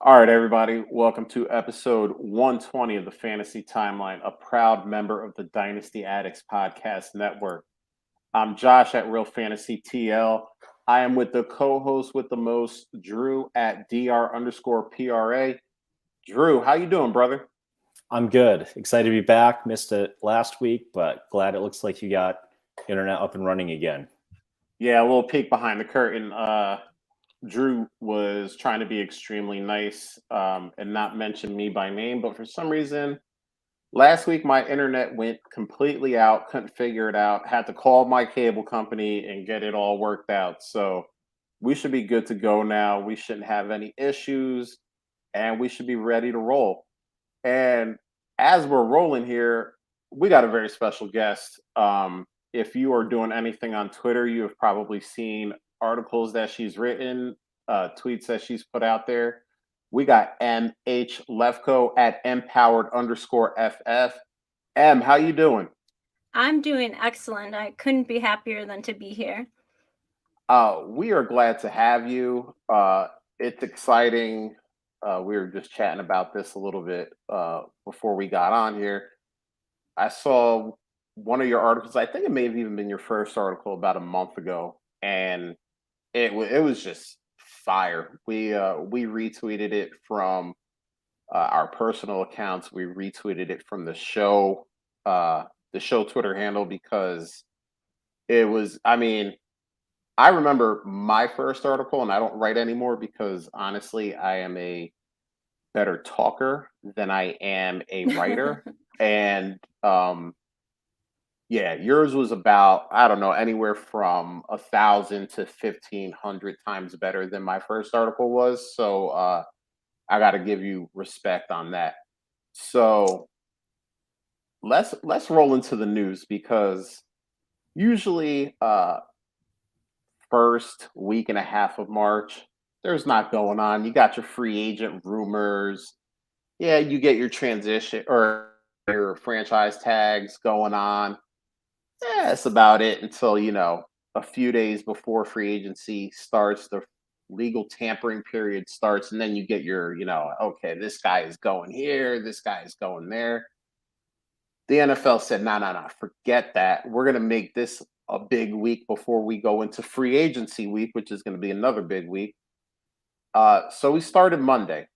All right, everybody, welcome to episode 120 of the Fantasy Timeline, a proud member of the Dynasty Addicts Podcast Network. I'm Josh at Real Fantasy TL. I am with the co-host with the most, Drew at DR_PRA. Drew, how you doing, brother? I'm good. Excited to be back. Missed it last week, but glad it looks like you got internet up and running again. Yeah, a little peek behind the curtain. Drew was trying to be extremely nice and not mention me by name, but for some reason, last week my internet went completely out, couldn't figure it out, had to call my cable company and get it all worked out. So we should be good to go now. We shouldn't have any issues and we should be ready to roll. And as we're rolling here, we got a very special guest. If you are doing anything on Twitter, you have probably seen articles that she's written, tweets that she's put out there. We got MH Lefko at empowered_FF. M, how you doing? I'm doing excellent. I couldn't be happier than to be here. We are glad to have you. It's exciting. We were just chatting about this a little bit before we got on here. I saw one of your articles. I think it may have even been your first article about a month ago, and it was just fire. We retweeted it from our personal accounts. We retweeted it from the show Twitter handle because it was. I mean, I remember my first article, and I don't write anymore because honestly, I am a better talker than I am a writer. And yeah, yours was about, I don't know, anywhere from 1,000 to 1,500 times better than my first article was. So I got to give you respect on that. So let's roll into the news because usually first week and a half of March, there's not going on. You got your free agent rumors. Yeah, you get your transition or your franchise tags going on. Yeah, that's about it until, a few days before free agency starts, the legal tampering period starts, and then you get your, okay, this guy is going here, this guy is going there. The NFL said, no, forget that. We're going to make this a big week before we go into free agency week, which is going to be another big week. So we started Monday.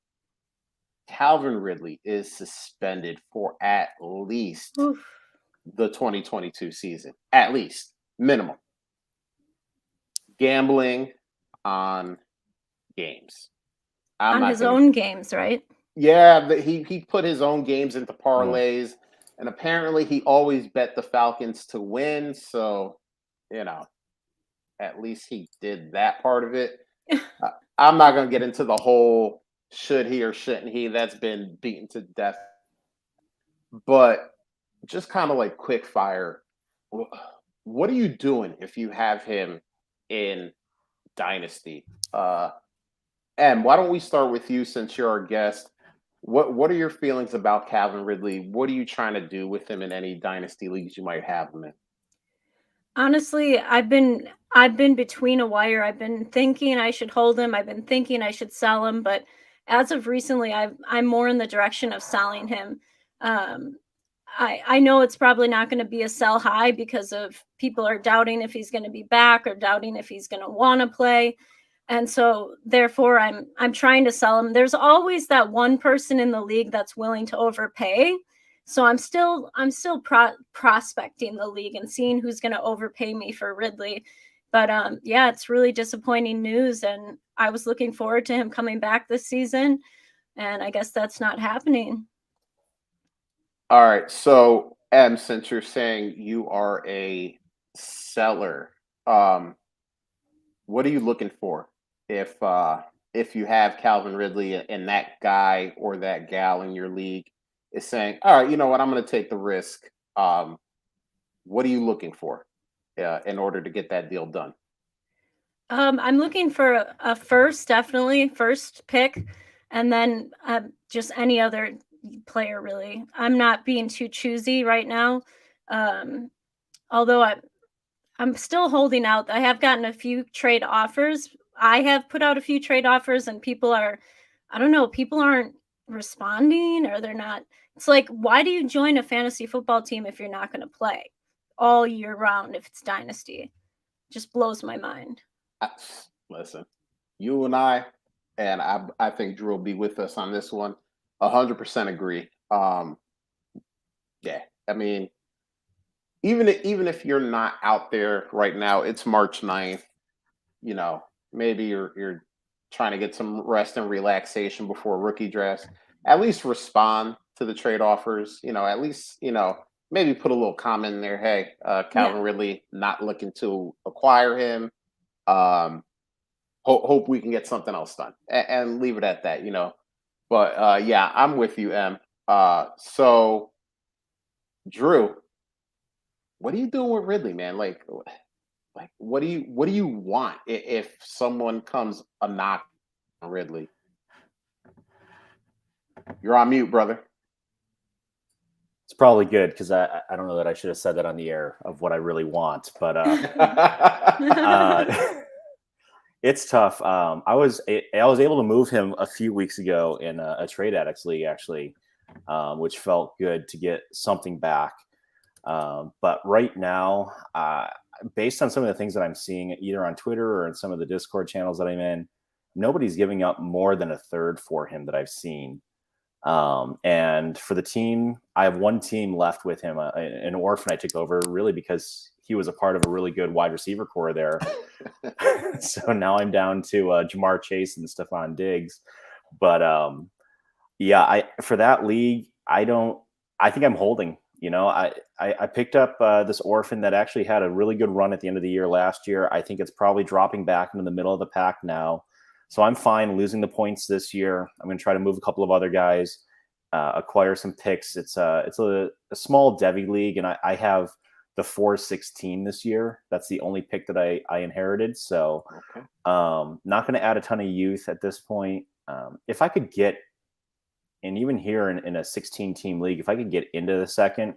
Calvin Ridley is suspended for at least the 2022 season, at least minimum. Gambling on games. On his own games, right? Yeah, he put his own games into parlays, and apparently he always bet the Falcons to win. So, at least he did that part of it. I'm not going to get into the whole should he or shouldn't he. That's been beaten to death. But just kind of like quick fire, what are you doing if you have him in Dynasty? And why don't we start with you since you're our guest? What are your feelings about Calvin Ridley? What are you trying to do with him in any Dynasty leagues you might have him in? Honestly, I've been between a wire. I've been thinking I should hold him. I've been thinking I should sell him, but as of recently, I'm more in the direction of selling him. I know it's probably not going to be a sell high because of people are doubting if he's going to be back or doubting if he's going to want to play. And so therefore I'm trying to sell him. There's always that one person in the league that's willing to overpay. So I'm still prospecting the league and seeing who's going to overpay me for Ridley. But yeah, it's really disappointing news, and I was looking forward to him coming back this season, and I guess that's not happening. All right. So, M, since you're saying you are a seller, what are you looking for if you have Calvin Ridley and that guy or that gal in your league is saying, all right, you know what, I'm going to take the risk. What are you looking for in order to get that deal done? I'm looking for a first, definitely first pick, and then just any other player, really. I'm not being too choosy right now. Although I'm still holding out. I have gotten a few trade offers. I have put out a few trade offers, and people are I don't know, people aren't responding or they're not. It's like, why do you join a fantasy football team if you're not going to play all year round if it's dynasty? Just blows my mind. Listen, you and I think Drew will be with us on this one. 100% agree. Yeah, I mean, even if you're not out there right now, it's March 9th. You know, maybe you're trying to get some rest and relaxation before rookie drafts. At least respond to the trade offers. You know, at least maybe put a little comment in there. Hey, Calvin Ridley, not looking to acquire him. Hope we can get something else done, and leave it at that. But yeah, I'm with you, Em. So Drew, what are you doing with Ridley, man? Like what do you want if someone comes a knock on Ridley? You're on mute, brother. It's probably good because I don't know that I should have said that on the air of what I really want, but it's tough. I was able to move him a few weeks ago in a trade addicts league, actually, which felt good to get something back. But right now, based on some of the things that I'm seeing either on Twitter or in some of the Discord channels that I'm in, nobody's giving up more than a third for him that I've seen. And for the team, I have one team left with him, an orphan I took over really because he was a part of a really good wide receiver core there. So now I'm down to Jamar Chase and Stephon Diggs. But yeah, for that league, I think I'm holding. I picked up this orphan that actually had a really good run at the end of the year last year. I think it's probably dropping back into the middle of the pack now. So I'm fine losing the points this year. I'm going to try to move a couple of other guys, acquire some picks. It's a small Devy league, and I have the 4-16 this year. That's the only pick that I inherited. So okay. Not going to add a ton of youth at this point. If I could get, and even here in a 16-team league, if I could get into the second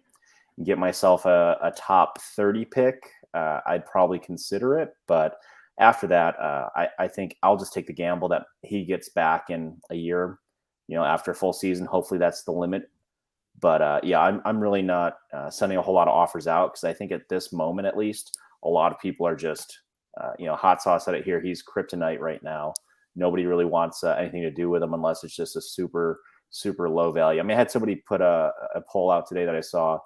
and get myself a top 30 pick, I'd probably consider it. But after that, I think I'll just take the gamble that he gets back in a year, after a full season. Hopefully that's the limit. But yeah, I'm really not sending a whole lot of offers out because I think at this moment, at least, a lot of people are just, Hot Sauce said it here. He's kryptonite right now. Nobody really wants anything to do with him unless it's just a super, super low value. I mean, I had somebody put a poll out today that I saw,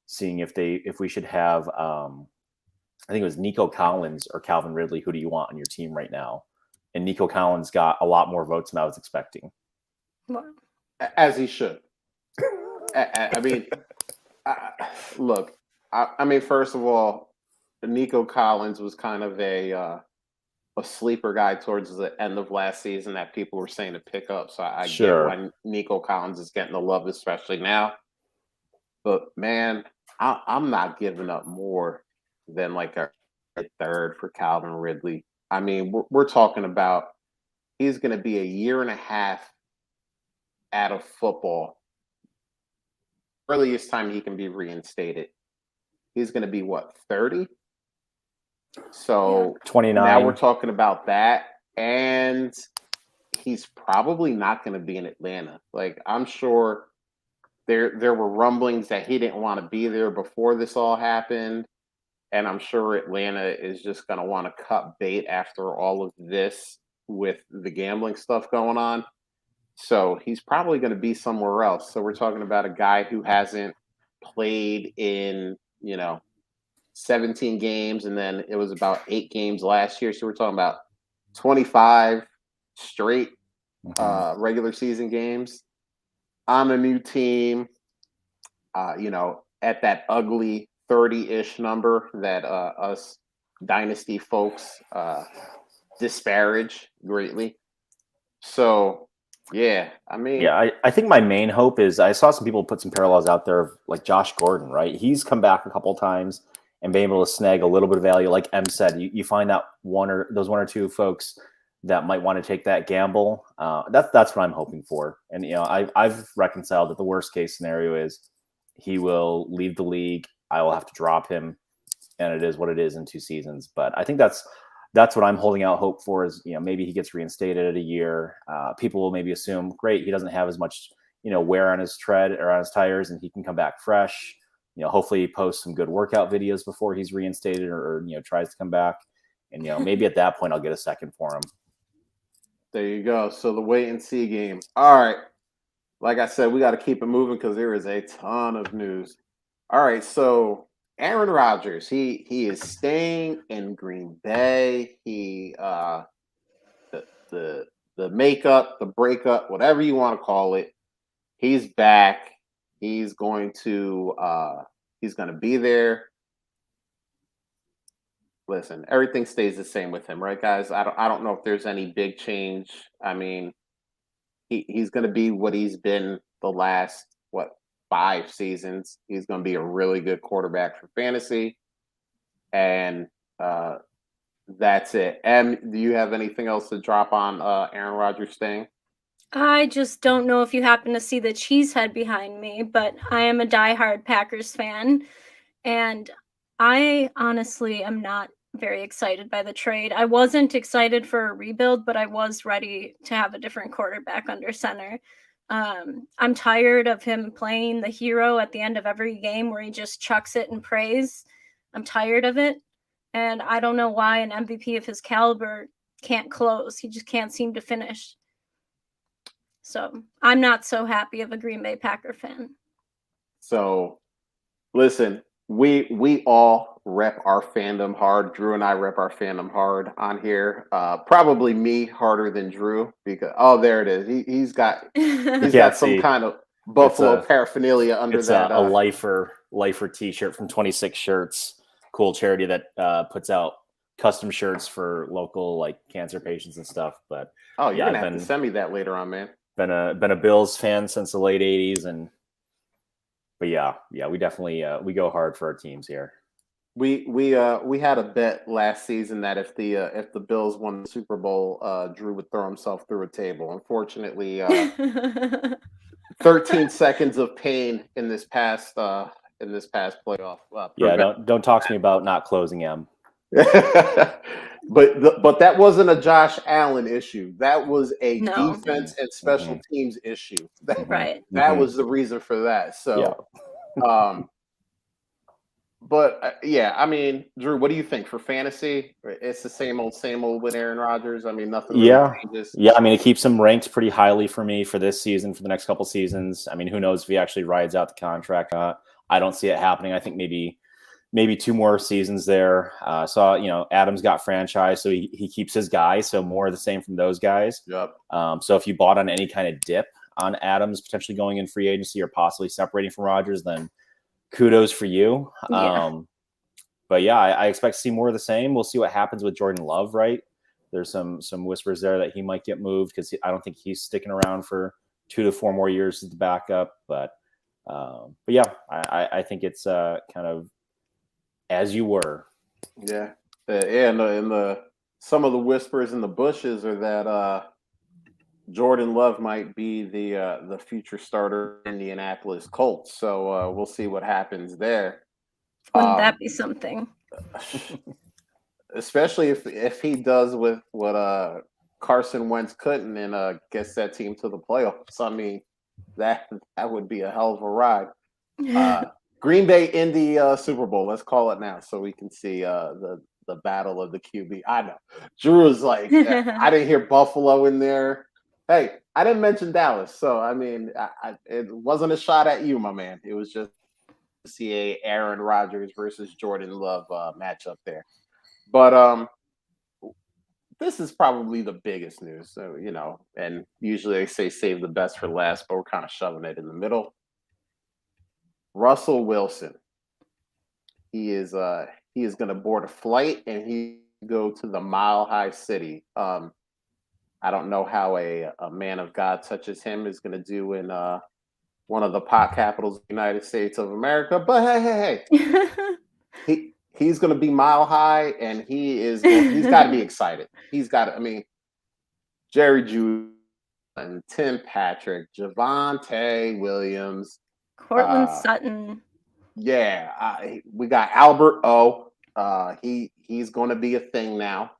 seeing if we should have, I think it was Nico Collins or Calvin Ridley. Who do you want on your team right now? And Nico Collins got a lot more votes than I was expecting. As he should. I mean, look, I mean, first of all, Nico Collins was kind of a sleeper guy towards the end of last season that people were saying to pick up. So I Sure. get why Nico Collins is getting the love, especially now. But man, I'm not giving up more than like a third for Calvin Ridley. I mean, we're talking about he's going to be a year and a half out of football. Earliest time he can be reinstated. He's going to be what, 30? So 29. Now we're talking about that, and he's probably not going to be in Atlanta. Like, I'm sure there were rumblings that he didn't want to be there before this all happened, and I'm sure Atlanta is just going to want to cut bait after all of this with the gambling stuff going on. So he's probably going to be somewhere else. So we're talking about a guy who hasn't played in, 17 games, and then it was about 8 games last year. So we're talking about 25 straight regular season games on a new team, at that ugly 30-ish number that us dynasty folks disparage greatly. So, yeah, I mean... Yeah, I think my main hope is I saw some people put some parallels out there of like Josh Gordon, right? He's come back a couple times and been able to snag a little bit of value. Like Em said, you find that one or two folks that might want to take that gamble. That's what I'm hoping for. And, I've reconciled that the worst case scenario is he will leave the league. I will have to drop him, and it is what it is in 2 seasons. But I think that's that's what I'm holding out hope for is, maybe he gets reinstated at a year. People will maybe assume, great, he doesn't have as much, wear on his tread or on his tires and he can come back fresh. Hopefully he posts some good workout videos before he's reinstated or tries to come back. And, maybe at that point I'll get a second for him. There you go. So the wait and see game. All right. Like I said, we got to keep it moving because there is a ton of news. All right. So Aaron Rodgers, he is staying in Green Bay. He the makeup, the breakup, whatever you want to call it, he's back. He's going to be there. Listen, everything stays the same with him, right, guys? I don't know if there's any big change. I mean, he's going to be what he's been the last 5 seasons. He's going to be a really good quarterback for fantasy, and that's it. Do you have anything else to drop on Aaron Rodgers staying? I just don't know if you happen to see the cheese head behind me, but I am a diehard Packers fan, and I honestly am not very excited by the trade. I wasn't excited for a rebuild, but I was ready to have a different quarterback under center. I'm tired of him playing the hero at the end of every game where he just chucks it and prays. I'm tired of it, and I don't know why an MVP of his caliber can't close. He just can't seem to finish. So I'm not so happy of a Green Bay Packer fan. So listen, we all rep our fandom hard. Drew and I rep our fandom hard on here. Probably me harder than Drew because there it is. He's got some kind of Buffalo paraphernalia under that. It's a lifer T-shirt from 26 Shirts, cool charity that puts out custom shirts for local cancer patients and stuff. But you're gonna have to send me that later on, man. Been a Bills fan since the late 80s, but we definitely we go hard for our teams here. We had a bet last season that if the Bills won the Super Bowl, Drew would throw himself through a table. Unfortunately, 13 seconds of pain in this past playoff. Don't talk to me about not closing M. But that wasn't a Josh Allen issue. That was a defense and special teams issue. That was the reason for that. So, I mean, Drew, what do you think for fantasy? It's the same old with Aaron Rodgers. I mean, nothing really changes. Yeah, I mean, it keeps him ranked pretty highly for me for this season, for the next couple seasons. I mean, who knows if he actually rides out the contract or not. I don't see it happening. I think maybe 2 more seasons there. Adams got franchised, so he keeps his guys. So more of the same from those guys. Yep. So if you bought on any kind of dip on Adams potentially going in free agency or possibly separating from Rodgers, then kudos for you. Yeah. I expect to see more of the same. We'll see what happens with Jordan Love, right? There's some whispers there that he might get moved because I don't think he's sticking around for 2 to 4 more years as the backup. I think it's kind of as you were. Yeah. And some of the whispers in the bushes are that Jordan Love might be the future starter in the Indianapolis Colts. So we'll see what happens there. Wouldn't that be something? Especially if he does with what Carson Wentz couldn't and gets that team to the playoffs. I mean, that would be a hell of a ride. Green Bay Indy Super Bowl. Let's call it now so we can see the battle of the QB. I know. Drew was like, I didn't hear Buffalo in there. Hey, I didn't mention Dallas. So, I mean, it wasn't a shot at you, my man. It was just to see a Aaron Rodgers versus Jordan Love matchup there. But this is probably the biggest news. So, and usually they say save the best for last, but we're kind of shoving it in the middle. Russell Wilson. He is going to board a flight and he go to the Mile High City. I don't know how a man of God such as him is going to do in one of the pot capitals of the United States of America. But hey, he's going to be Mile High, and he's got to be excited. Jerry Jeudy and Tim Patrick, Javonte Williams, Cortland Sutton. Yeah, we got Albert O. He's going to be a thing now.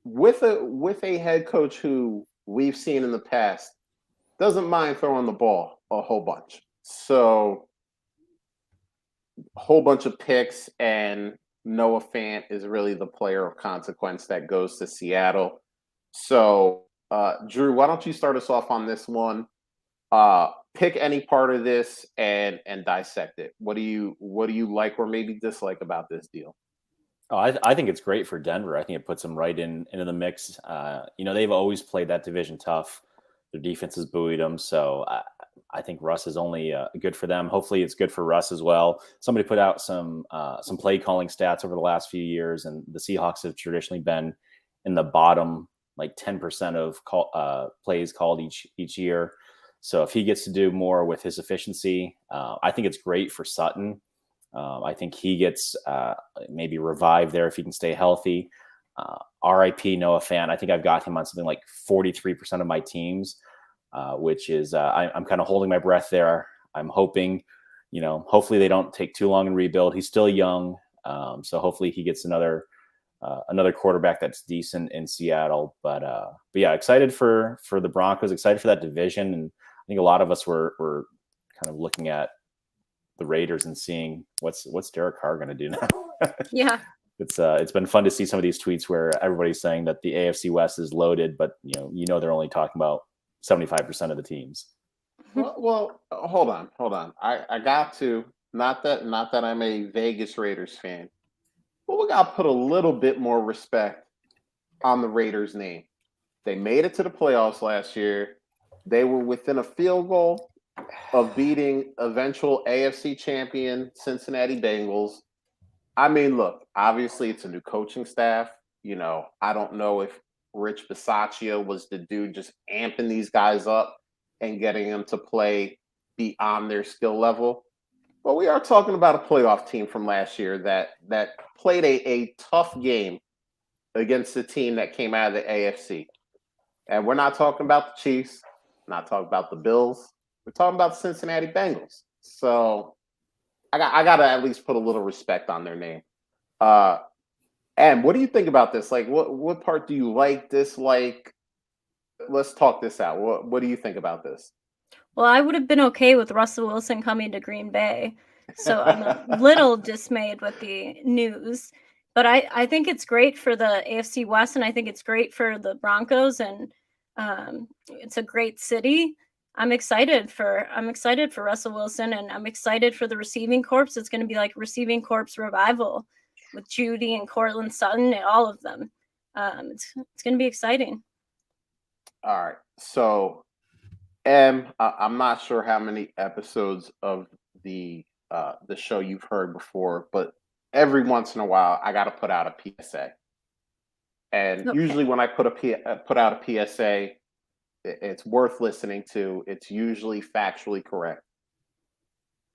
With a head coach who we've seen in the past doesn't mind throwing the ball a whole bunch. So a whole bunch of picks, and Noah Fant is really the player of consequence that goes to Seattle. So Drew, why don't you start us off on this one? Pick any part of this and dissect it. What do you like or maybe dislike about this deal? Oh, I think it's great for Denver. I think it puts them right into the mix. They've always played that division tough. Their defense has buoyed them, so I think Russ is only good for them. Hopefully, it's good for Russ as well. Somebody put out some play calling stats over the last few years, and the Seahawks have traditionally been in the bottom like 10% of plays called each year. So if he gets to do more with his efficiency, I think it's great for Sutton. I think he gets maybe revived there if he can stay healthy. RIP Noah Fant. I think I've got him on something like 43% of my teams, which is I'm kind of holding my breath there. I'm hoping, hopefully they don't take too long and rebuild. He's still young, so hopefully he gets another quarterback that's decent in Seattle. But yeah, excited for the Broncos. Excited for that division, and I think a lot of us were kind of looking at the Raiders and seeing what's Derek Carr going to do now. Yeah. It's been fun to see some of these tweets where everybody's saying that the AFC West is loaded, but they're only talking about 75% of the teams. Well, hold on. I got to, not that I'm a Vegas Raiders fan, but we got to put a little bit more respect on the Raiders name. They made it to the playoffs last year. They were within a field goal of beating eventual AFC champion Cincinnati Bengals. I mean, look, obviously it's a new coaching staff. I don't know if Rich Bisaccia was the dude just amping these guys up and getting them to play beyond their skill level. But we are talking about a playoff team from last year that played a tough game against the team that came out of the AFC. And we're not talking about the Chiefs, not talking about the Bills. We're talking about the Cincinnati Bengals. So I got to at least put a little respect on their name. And what do you think about this? Like, what part do you like, dislike? Let's talk this out. What do you think about this? Well, I would have been okay with Russell Wilson coming to Green Bay. So I'm a little dismayed with the news. But I think it's great for the AFC West, and I think it's great for the Broncos, and it's a great city. I'm excited for Russell Wilson, and I'm excited for the receiving corps. It's going to be like receiving corps revival with Judy and Cortland Sutton and all of them. It's going to be exciting. All right. So, I'm not sure how many episodes of the show you've heard before, but every once in a while I got to put out a PSA. And usually when I put out a PSA, it's worth listening to. It's usually factually correct.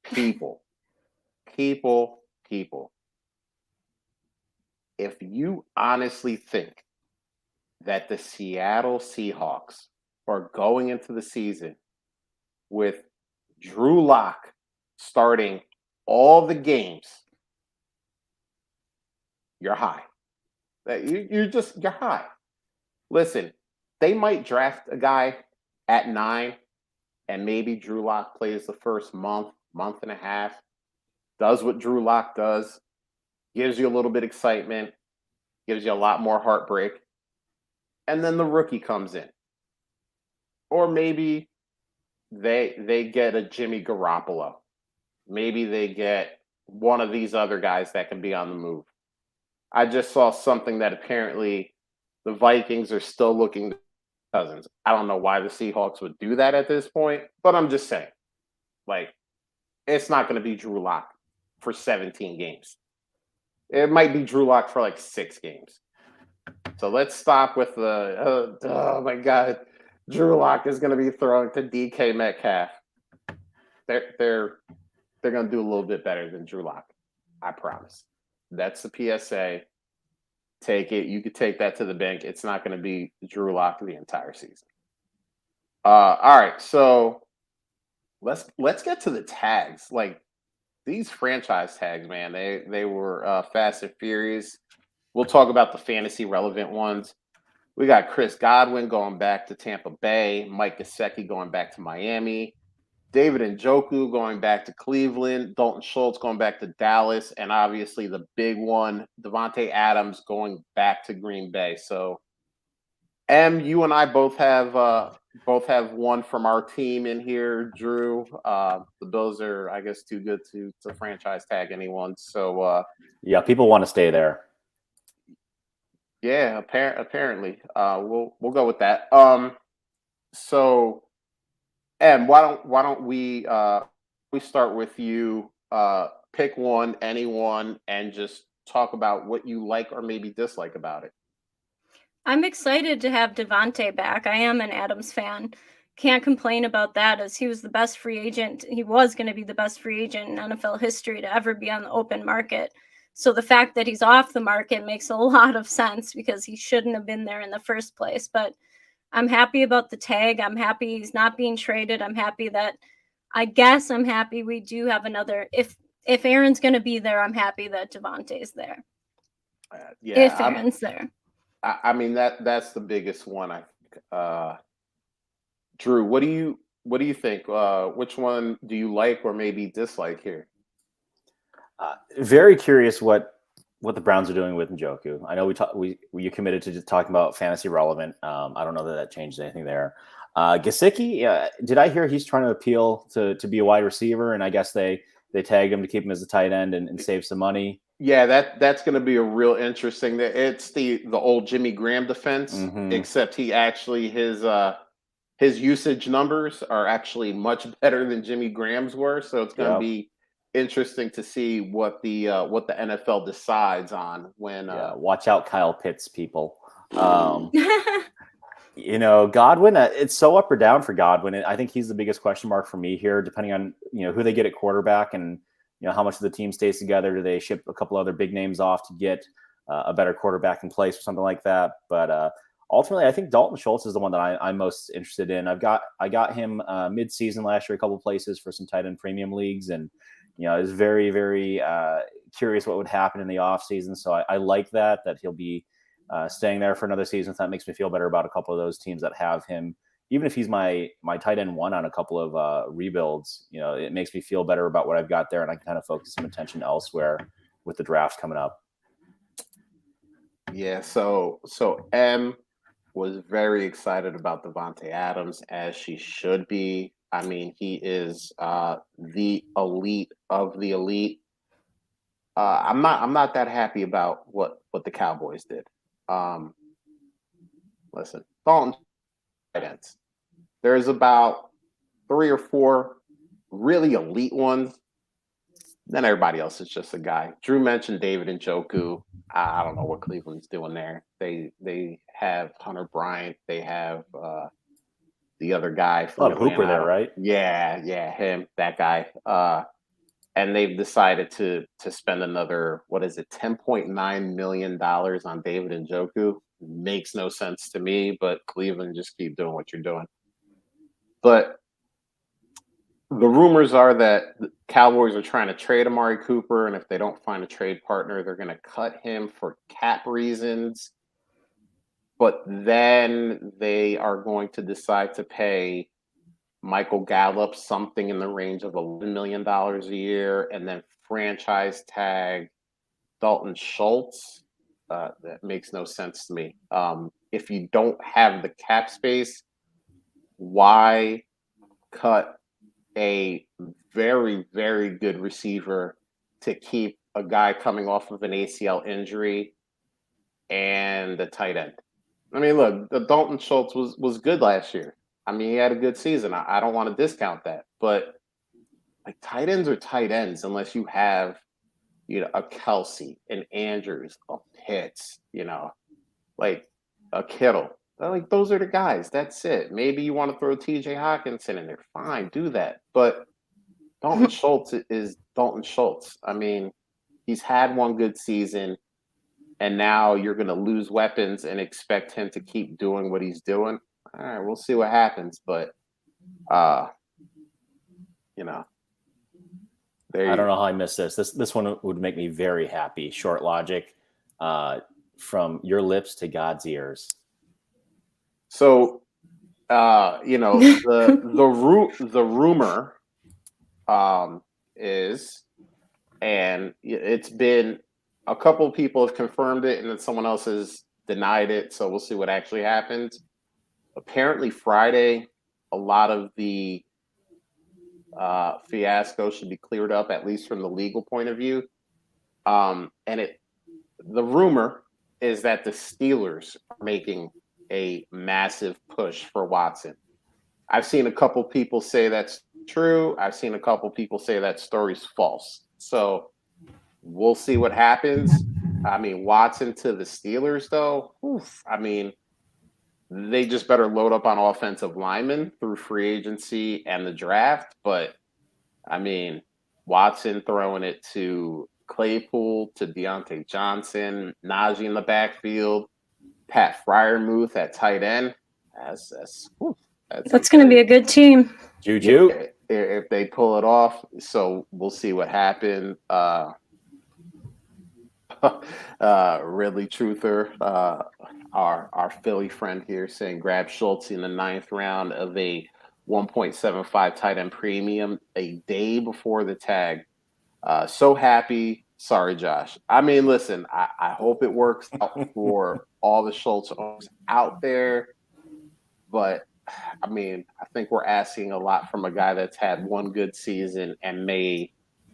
People. If you honestly think that the Seattle Seahawks are going into the season with Drew Lock starting all the games, you're high. You're high. Listen, they might draft a guy at 9, and maybe Drew Lock plays the first month and a half, does what Drew Lock does, gives you a little bit of excitement, gives you a lot more heartbreak, and then the rookie comes in. Or maybe they get a Jimmy Garoppolo. Maybe they get one of these other guys that can be on the move. I just saw something that apparently the Vikings are still looking to Cousins. I don't know why the Seahawks would do that at this point, but I'm just saying, like, it's not going to be Drew Lock for 17 games. It might be Drew Lock for like 6 games. So let's stop with the, oh my God, Drew Lock is going to be throwing to DK Metcalf. They're going to do a little bit better than Drew Lock. I promise. That's the PSA. Take it. You could take that to the bank. It's not going to be Drew Lock the entire season. All right. So let's get to the tags. Like, these franchise tags, man, they were fast and furious. we'll talk about the fantasy relevant ones. We got Chris Godwin going back to Tampa Bay, Mike Gesicki going back to Miami, David Njoku going back to Cleveland, Dalton Schultz going back to Dallas, and obviously the big one, Devontae Adams going back to Green Bay. So, you and I both have one from our team in here, Drew. The Bills are, I guess, too good to franchise tag anyone. So, yeah, people want to stay there. yeah, apparently, we'll go with that. So, why don't we start with you? Pick one, anyone, and just talk about what you like or maybe dislike about it. I'm excited to have Devontae back. I am an Adams fan. Can't complain about that, as he was the best free agent. He was going to be the best free agent in NFL history to ever be on the open market. So the fact that he's off the market makes a lot of sense, because he shouldn't have been there in the first place. But I'm happy about the tag. I'm happy he's not being traded. I'm happy we do have another. If Aaron's going to be there, I'm happy that Devontae's there. Yeah, if Aaron's there. I mean, that's the biggest one. I think. Drew, what do you think? Which one do you like or maybe dislike here? Very curious what the Browns are doing with Njoku. I know you committed to just talking about fantasy relevant. I don't know that changed anything there. Gesicki, did I hear he's trying to appeal to be a wide receiver, and I guess they tagged him to keep him as a tight end and save some money. Yeah, that's going to be a real interesting. It's the old Jimmy Graham defense, except he actually his usage numbers are actually much better than Jimmy Graham's were. So it's going to be interesting to see what the NFL decides on when. Watch out, Kyle Pitts, people. Godwin, it's so up or down for Godwin. I think he's the biggest question mark for me here, depending on who they get at quarterback and how much of the team stays together. Do they ship a couple other big names off to get a better quarterback in place or something like that? But ultimately, I think Dalton Schultz is the one that I'm most interested in. I got him mid-season last year, a couple of places for some tight end premium leagues, and I was very, very curious what would happen in the offseason. So I like that he'll be staying there for another season. So that makes me feel better about a couple of those teams that have him. Even if he's my tight end one on a couple of rebuilds, it makes me feel better about what I've got there, and I can kind of focus some attention elsewhere with the draft coming up. Yeah, so M was very excited about Devontae Adams, as she should be. I mean, he is the elite of the elite. I'm not that happy about what the Cowboys did. Listen, Dalton tight ends. There's about 3 or 4 really elite ones. Then everybody else is just a guy. Drew mentioned David Njoku. I don't know what Cleveland's doing there. They have Hunter Bryant. They have the other guy from Hooper there, right? Yeah, him, that guy. And they've decided to spend another, $10.9 million on David Njoku. Makes no sense to me, but Cleveland, just keep doing what you're doing. But the rumors are that the Cowboys are trying to trade Amari Cooper, and if they don't find a trade partner, they're going to cut him for cap reasons. But then they are going to decide to pay Michael Gallup something in the range of $11 million a year, and then franchise tag Dalton Schultz. That makes no sense to me. If you don't have the cap space, why cut a very, very good receiver to keep a guy coming off of an ACL injury and a tight end? I mean, look, the Dalton Schultz was good last year. I mean, he had a good season. I don't want to discount that, but like, tight ends are tight ends unless you have, a Kelsey, an Andrews, a Pitts, like a Kittle. Like, those are the guys. That's it. Maybe you want to throw TJ Hawkinson in there. Fine, do that. But Dalton Schultz is Dalton Schultz. I mean, he's had one good season, and now you're going to lose weapons and expect him to keep doing what he's doing. All right, we'll see what happens. But, I don't know how I missed this. This one would make me very happy. Short logic. from your lips to God's ears? So, the rumor is, and it's been a couple of people have confirmed it, and then someone else has denied it. So we'll see what actually happens. Apparently, Friday, a lot of the fiasco should be cleared up, at least from the legal point of view. The rumor is that the Steelers are making a massive push for Watson. I've seen a couple people say that's true. I've seen a couple people say that story's false. So we'll see what happens. I mean, Watson to the Steelers, though, I mean, they just better load up on offensive linemen through free agency and the draft. But, I mean, Watson throwing it to Claypool, to Deontay Johnson, Najee in the backfield, Pat Fryermuth at tight end. That's going to be a good team. Juju. If they pull it off. So we'll see what happens. Ridley Truther, our Philly friend here, saying grab Schultz in the 9th round of a 1.75 tight end premium a day before the tag. So happy. Sorry, Josh. I mean, listen, I hope it works out for all the Schultz owners out there. But, I mean, I think we're asking a lot from a guy that's had one good season and may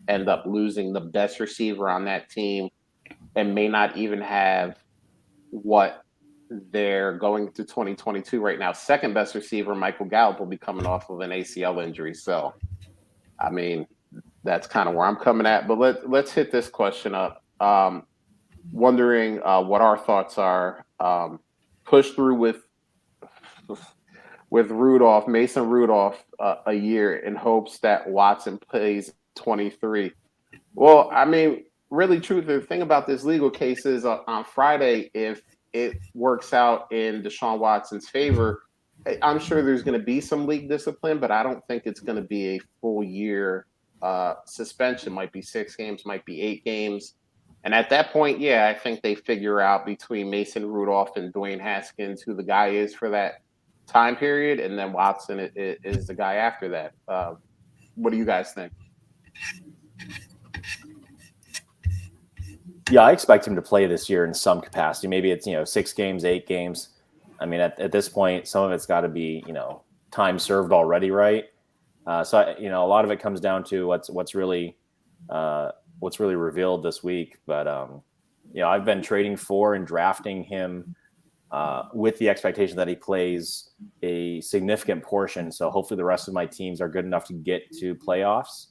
end up losing the best receiver on that team and may not even have what they're going to 2022 right now. Second best receiver, Michael Gallup, will be coming off of an ACL injury. So, I mean, that's kind of where I'm coming at. But let's hit this question up. Wondering what our thoughts are. Push through with Rudolph, Mason Rudolph, a year in hopes that Watson plays 23. Well, I mean, really, the thing about this legal case is on Friday, if it works out in Deshaun Watson's favor, I'm sure there's going to be some league discipline, but I don't think it's going to be a full year suspension. Might be 6 games, might be 8 games. And at that point, yeah, I think they figure out between Mason Rudolph and Dwayne Haskins who the guy is for that time period, and then Watson is the guy after that. What do you guys think? Yeah, I expect him to play this year in some capacity. Maybe it's 6 games, 8 games. I mean, at this point, some of it's got to be time served already, right? So a lot of it comes down to what's really revealed this week. But I've been trading for and drafting him with the expectation that he plays a significant portion. So hopefully the rest of my teams are good enough to get to playoffs.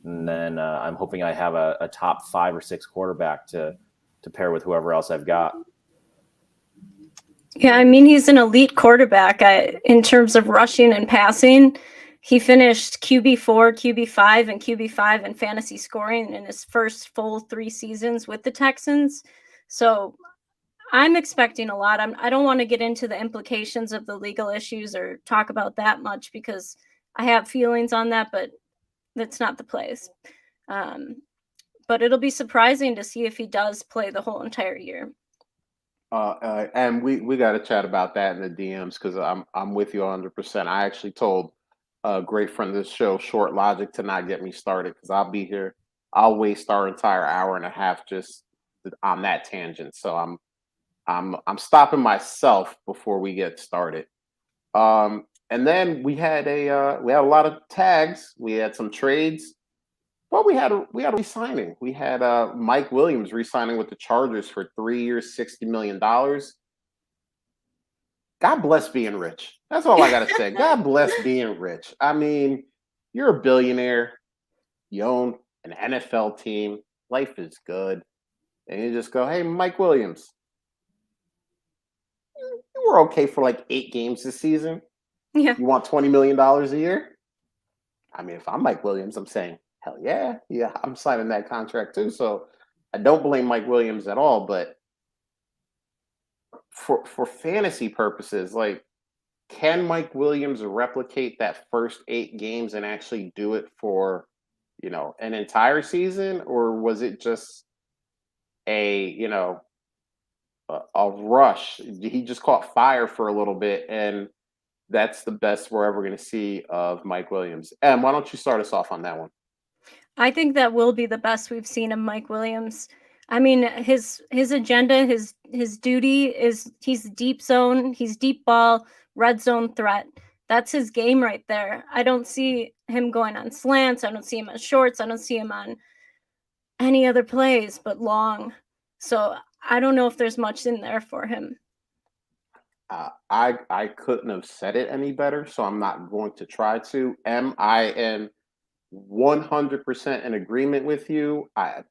And then I'm hoping I have a top 5 or 6 quarterback to pair with whoever else I've got. Yeah, I mean, he's an elite quarterback in terms of rushing and passing. He finished QB4, QB5, and QB5 in fantasy scoring in his first full 3 seasons with the Texans. So I'm expecting a lot. I don't want to get into the implications of the legal issues or talk about that much because I have feelings on that, but that's not the place. But it'll be surprising to see if he does play the whole entire year. And we got to chat about that in the DMs because I'm with you 100%. I actually told a great friend of this show, Short Logic, to not get me started because I'll be here. I'll waste our entire hour and a half just on that tangent. So I'm stopping myself before we get started. And then we had a lot of tags. We had some trades. Well, we had a re-signing. We had Mike Williams re-signing with the Chargers for 3 years, $60 million. God bless being rich. That's all I got to say. God bless being rich. I mean, you're a billionaire. You own an NFL team. Life is good. And you just go, hey, Mike Williams, you were okay for like 8 games this season. Yeah. You want $20 million a year? I mean, if I'm Mike Williams, I'm saying, hell yeah. Yeah, I'm signing that contract too. So I don't blame Mike Williams at all. But for fantasy purposes, like, can Mike Williams replicate that first 8 games and actually do it for, an entire season? Or was it just a, a rush. He just caught fire for a little bit, and that's the best we're ever going to see of Mike Williams. And why don't you start us off on that one? I think that will be the best we've seen of Mike Williams. I mean, his agenda, his duty is he's deep zone, he's deep ball, red zone threat. That's his game right there. I don't see him going on slants. I don't see him on shorts. I don't see him on any other plays but long. So I don't know if there's much in there for him. I couldn't have said it any better, so I'm not going to try to. I am 100% in agreement with you. I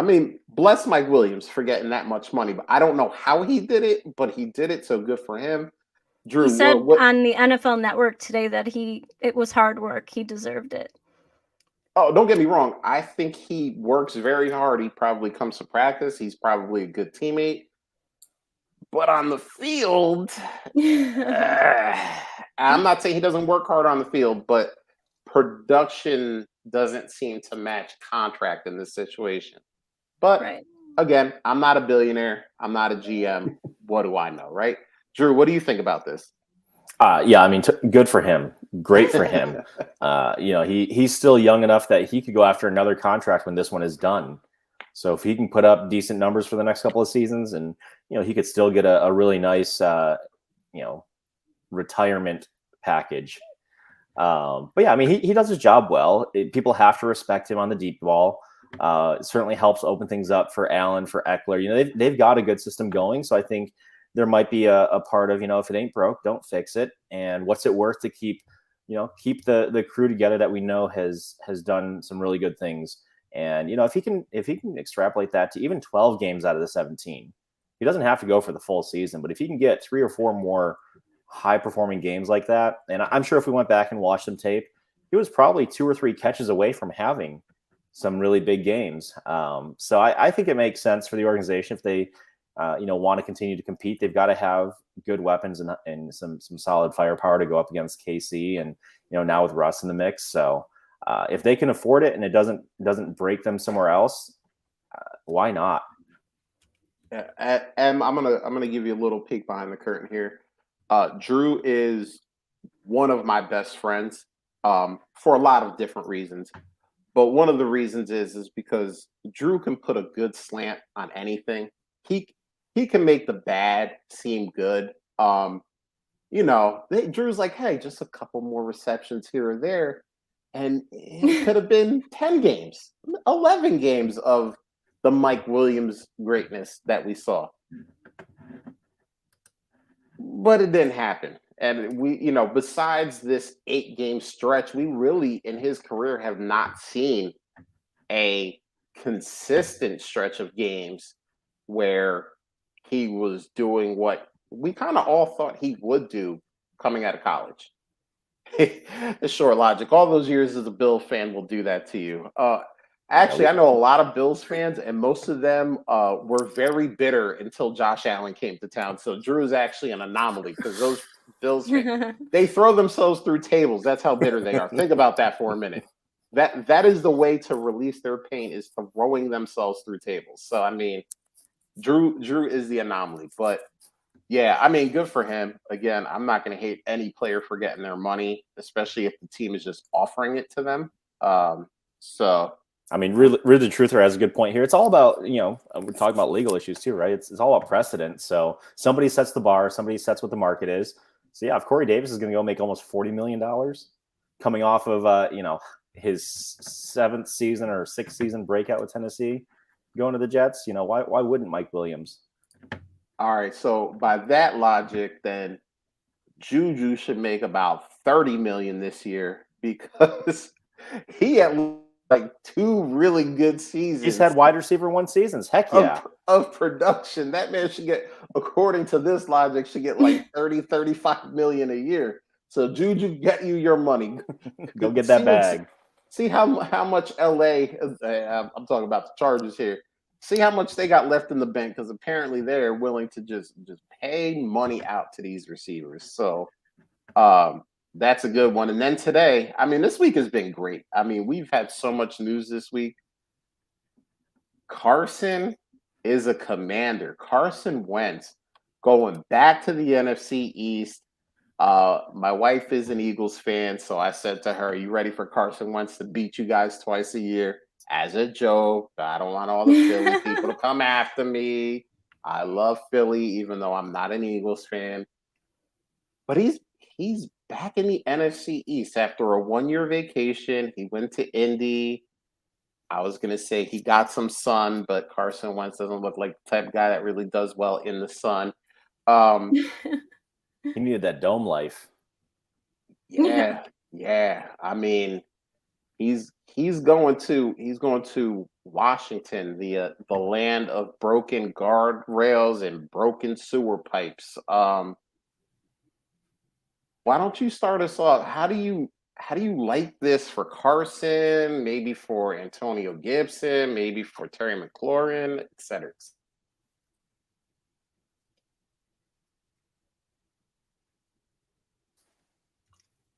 mean, bless Mike Williams for getting that much money, but I don't know how he did it, but he did it, so good for him. Drew, He said on the NFL Network today that it was hard work. He deserved it. Oh, don't get me wrong. I think he works very hard. He probably comes to practice. He's probably a good teammate. But on the field, I'm not saying he doesn't work hard on the field, but production doesn't seem to match contract in this situation. But Right. again, I'm not a billionaire. I'm not a GM. What do I know, right? Drew, what do you think about this? Yeah, I mean, good for him. Great for him. He's still young enough that he could go after another contract when this one is done. So if he can put up decent numbers for the next couple of seasons, and he could still get a really nice retirement package. But yeah, I mean, he does his job well. People have to respect him on the deep ball. It certainly helps open things up for Allen, for Eckler. They've got a good system going. So I think there might be a part of, if it ain't broke, don't fix it. And what's it worth to keep the crew together that we know has done some really good things. And, if he can extrapolate that to even 12 games out of the 17, he doesn't have to go for the full season, but if he can get 3 or 4 more high performing games like that, and I'm sure if we went back and watched some tape, he was probably 2 or 3 catches away from having some really big games. So I think it makes sense for the organization if they, want to continue to compete. They've got to have good weapons and some solid firepower to go up against KC, and now with Russ in the mix. So if they can afford it and it doesn't break them somewhere else, why not? I'm gonna give you a little peek behind the curtain here. Drew is one of my best friends for a lot of different reasons. But one of the reasons is because Drew can put a good slant on anything. He can make the bad seem good. Drew's like, hey, just a couple more receptions here or there. And it could have been 10 games, 11 games of the Mike Williams greatness that we saw. But it didn't happen. And we, besides this 8-game stretch, we really, in his career, have not seen a consistent stretch of games where he was doing what we kind of all thought he would do coming out of college. The short logic. All those years as a Bill fan will do that to you. Actually, I know a lot of Bills fans, and most of them were very bitter until Josh Allen came to town. So Drew is actually an anomaly because those Bills fans, they throw themselves through tables. That's how bitter they are. Think about that for a minute. That is the way to release their pain, is throwing themselves through tables. So I mean, Drew is the anomaly, but yeah, I mean, good for him. Again, I'm not going to hate any player for getting their money, especially if the team is just offering it to them. So. I mean, really, the truther has a good point here. It's all about, we're talking about legal issues too, right? It's all about precedent. So somebody sets the bar, somebody sets what the market is. So yeah, if Corey Davis is going to go make almost $40 million coming off of, his 7th season or 6th season breakout with Tennessee, going to the Jets, why wouldn't Mike Williams? All right. So by that logic, then Juju should make about $30 million this year because he had like 2 really good seasons. He's had wide receiver 1 seasons. Heck yeah. Of production. That man should get, according to this logic, should get like 30, 35 million a year. So Juju, get you your money. Go get that bag. See how much LA, I'm talking about the Chargers here. See how much they got left in the bank, because apparently they're willing to just pay money out to these receivers. So that's a good one. And then today, I mean, this week has been great. I mean, we've had so much news this week. Carson is a Commander. Carson Wentz going back to the NFC East. My wife is an Eagles fan, so I said to her, "You ready for Carson Wentz to beat you guys twice a year?" As a joke. I don't want all the Philly people to come after me. I love Philly, even though I'm not an Eagles fan. But he's back in the NFC East after a 1 year vacation. He went to Indy. I was gonna say he got some sun, but Carson Wentz doesn't look like the type of guy that really does well in the sun. Um, He needed that dome life. Yeah. yeah. I mean, he's going to Washington, the land of broken guardrails and broken sewer pipes. Why don't you start us off? How do you like this for Carson? Maybe for Antonio Gibson, maybe for Terry McLaurin, et cetera.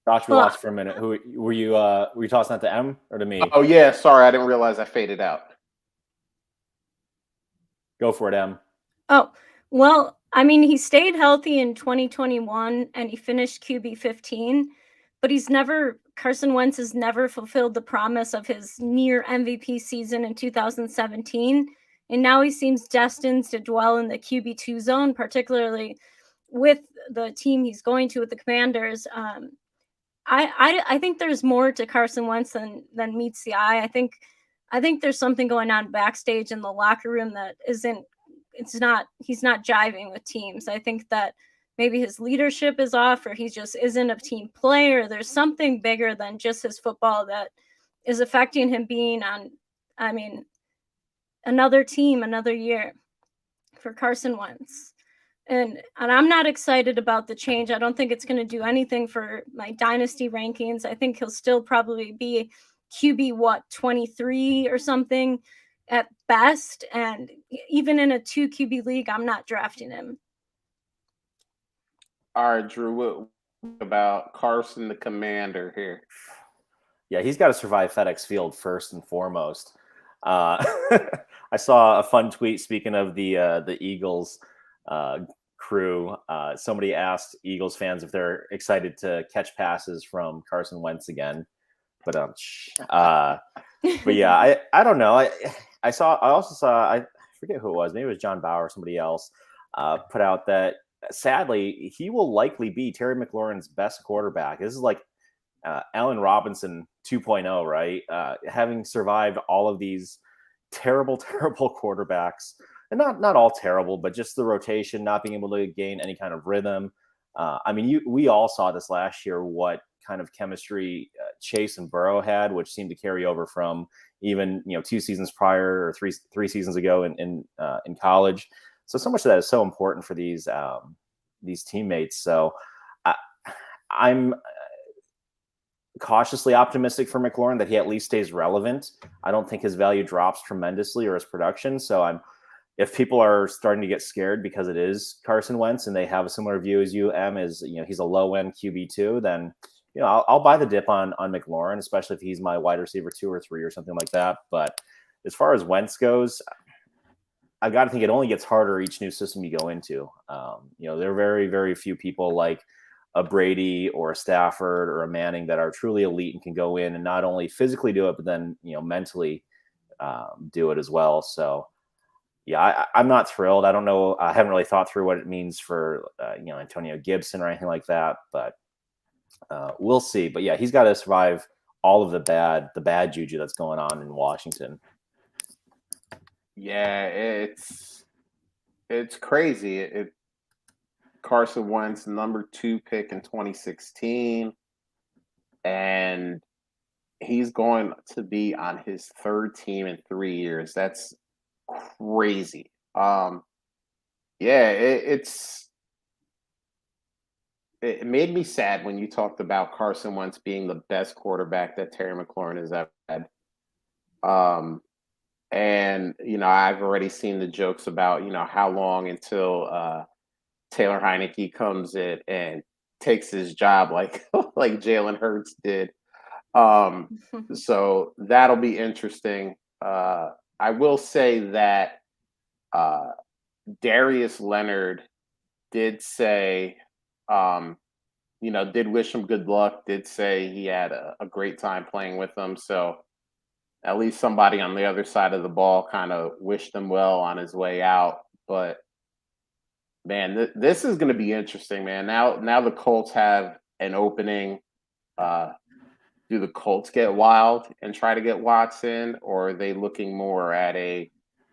Josh, we Well, lost for a minute. Who were you? Were you tossing that to M or to me? Oh yeah, sorry, I didn't realize I faded out. Go for it, M. oh, well, I mean, he stayed healthy in 2021 and he finished QB 15, but Carson Wentz has never fulfilled the promise of his near MVP season in 2017. And now he seems destined to dwell in the QB2 zone, particularly with the team he's going to with the Commanders. I think there's more to Carson Wentz than meets the eye. I think there's something going on backstage in the locker room that isn't it's not he's not jiving with teams. I think that maybe his leadership is off or he just isn't a team player. There's something bigger than just his football that is affecting him being on, I mean, another team, another year for Carson Wentz. And I'm not excited about the change. I don't think it's going to do anything for my dynasty rankings. I think he'll still probably be QB 23 or something at best. And even in a 2 QB league, I'm not drafting him. All right, Drew, what about Carson the Commander here? Yeah, he's got to survive FedEx Field first and foremost. Uh, I saw a fun tweet. Speaking of the Eagles crew, somebody asked Eagles fans if they're excited to catch passes from Carson Wentz again. But yeah, I don't know. I also saw I forget who it was. Maybe it was John Bauer or somebody else put out that sadly he will likely be Terry McLaurin's best quarterback. This is like Allen Robinson 2.0, right? Having survived all of these terrible quarterbacks, and not all terrible, but just the rotation, not being able to gain any kind of rhythm. I mean, we all saw this last year, what kind of chemistry Chase and Burrow had, which seemed to carry over from even 2 seasons prior or three seasons ago in college. So much of that is so important for these teammates. So I'm cautiously optimistic for McLaurin that he at least stays relevant. I don't think his value drops tremendously or his production. So if people are starting to get scared because it is Carson Wentz and they have a similar view as you, M, is he's a low end QB2, then I'll buy the dip on McLaurin, especially if he's my wide receiver 2 or 3 or something like that. But as far as Wentz goes, I've got to think it only gets harder each new system you go into. There are very, very few people like a Brady or a Stafford or a Manning that are truly elite and can go in and not only physically do it, but then mentally do it as well. So yeah, I'm not thrilled. I don't know. I haven't really thought through what it means for Antonio Gibson or anything like that, but we'll see. But yeah, he's got to survive all of the bad juju that's going on in Washington. Yeah, it's crazy. Carson Wentz, number 2 pick in 2016, and he's going to be on his 3rd team in 3 years. That's crazy. Yeah, it made me sad when you talked about Carson Wentz being the best quarterback that Terry McLaurin has ever had. And I've already seen the jokes about how long until Taylor Heineke comes in and takes his job like like Jalen Hurts did. So that'll be interesting. I will say that Uh, Darius Leonard did say, um, did wish him good luck, did say he had a great time playing with them. So at least somebody on the other side of the ball kind of wished him well on his way out. But man, this is going to be interesting, man. Now the Colts have an opening. Uh, do the Colts get wild and try to get Watson, or are they looking more at a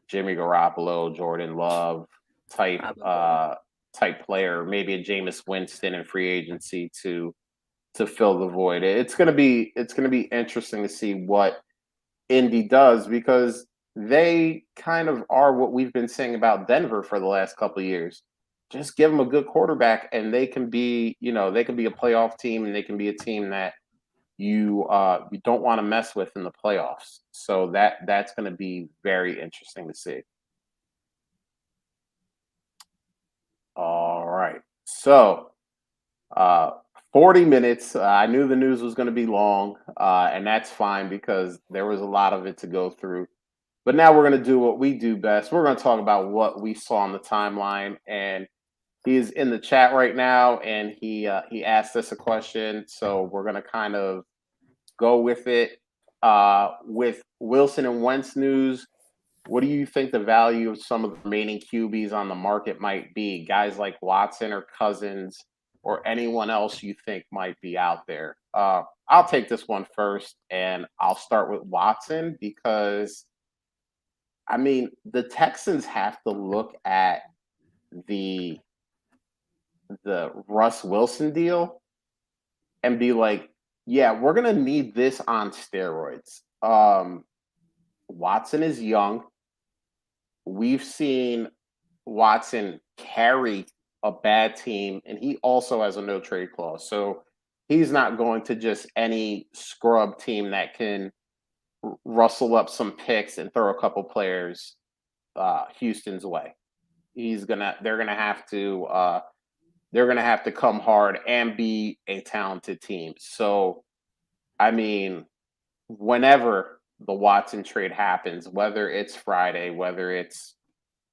Jimmy Garoppolo, Jordan Love type Probably. type player, maybe a Jameis Winston in free agency to fill the void? It's gonna be interesting to see what Indy does, because they kind of are what we've been saying about Denver for the last couple of years. Just give them a good quarterback, and they can be a playoff team, and they can be a team that you don't want to mess with in the playoffs. So that's going to be very interesting to see. All right, so uh, 40 minutes. I knew the news was going to be long, and that's fine because there was a lot of it to go through. But now we're going to do what we do best. We're going to talk about what we saw on the timeline, and he's in the chat right now, and he asked us a question, so we're going to kind of go with it. With Wilson and Wentz news, what do you think the value of some of the remaining QBs on the market might be? Guys like Watson or Cousins or anyone else you think might be out there? I'll take this one first, and I'll start with Watson because, I mean, the Texans have to look at the Russ Wilson deal and be like, yeah, we're gonna need this on steroids. Watson is young. We've seen Watson carry a bad team, and he also has a no trade clause. So he's not going to just any scrub team that can rustle up some picks and throw a couple players Houston's way. They're gonna have to come hard and be a talented team. So I mean, whenever the Watson trade happens, whether it's Friday, whether it's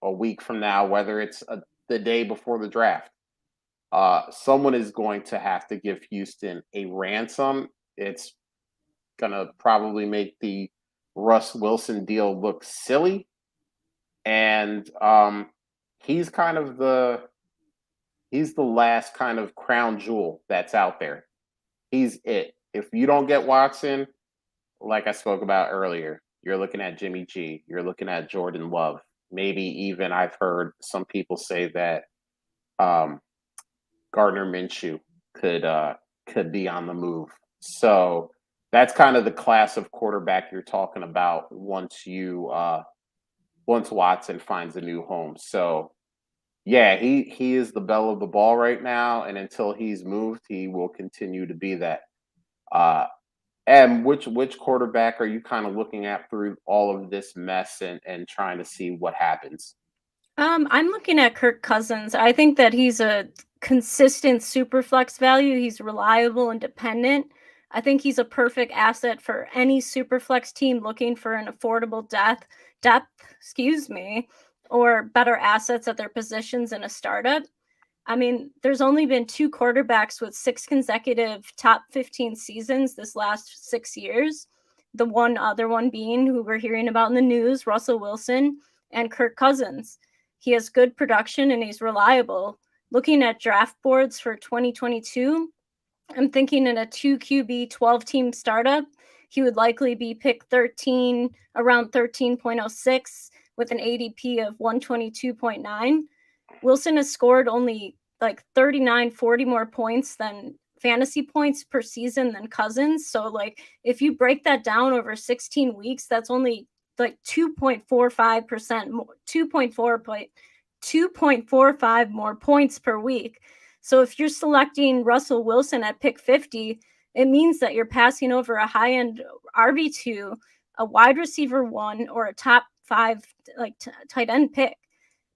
a week from now, whether it's the day before the draft, someone is going to have to give Houston a ransom. It's gonna probably make the Russ Wilson deal look silly, and he's kind of the last kind of crown jewel that's out there. He's it. If you don't get Watson, like I spoke about earlier, you're looking at Jimmy G. You're looking at Jordan Love. Maybe even I've heard some people say that um, Gardner Minshew could be on the move. So that's kind of the class of quarterback you're talking about once Watson finds a new home. So yeah, he is the belle of the ball right now, and until he's moved, he will continue to be that. Uh, and which quarterback are you kind of looking at through all of this mess and trying to see what happens? I'm looking at Kirk Cousins. I think that he's a consistent super flex value. He's reliable and dependent. I think he's a perfect asset for any super flex team looking for an affordable depth, or better assets at their positions in a startup. I mean, there's only been two quarterbacks with 6 consecutive top 15 seasons this last 6 years. The one other one being who we're hearing about in the news, Russell Wilson and Kirk Cousins. He has good production and he's reliable. Looking at draft boards for 2022, I'm thinking in a 2 QB 12 team startup, he would likely be pick 13, around 13.06 with an ADP of 122.9. Wilson has scored only like 39, 40 more points than fantasy points per season than Cousins. So like if you break that down over 16 weeks, that's only like 2.45% more, 2.45 more points per week. So if you're selecting Russell Wilson at pick 50, it means that you're passing over a high-end RB2, a wide receiver 1, or a top 5 like tight end pick.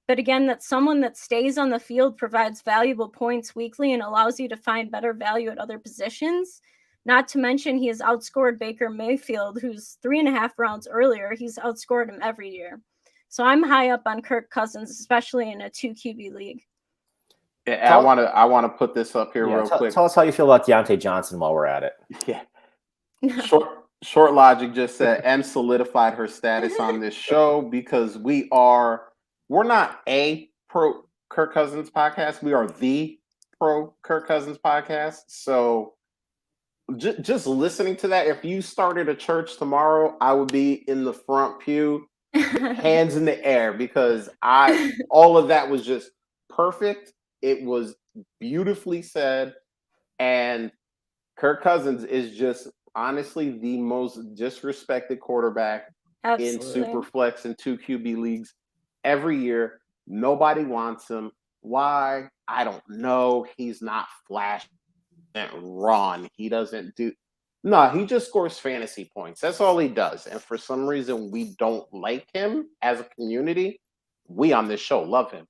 But again, that's someone that stays on the field, provides valuable points weekly, and allows you to find better value at other positions. Not to mention, he has outscored Baker Mayfield, who's 3.5 rounds earlier. He's outscored him every year. So I'm high up on Kirk Cousins, especially in a 2 QB league. And I want to put this up here real quick. Tell us how you feel about Deontay Johnson while we're at it. Yeah. Short Logic just said M solidified her status on this show because we're not a pro Kirk Cousins podcast. We are the pro Kirk Cousins podcast. So just listening to that, if you started a church tomorrow, I would be in the front pew, hands in the air, because all of that was just perfect. It was beautifully said, and Kirk Cousins is just honestly the most disrespected quarterback in Superflex and 2 QB leagues every year. Nobody wants him. Why? I don't know. He's not flash and run. He doesn't do. No, he just scores fantasy points. That's all he does. And for some reason, we don't like him as a community. We on this show love him.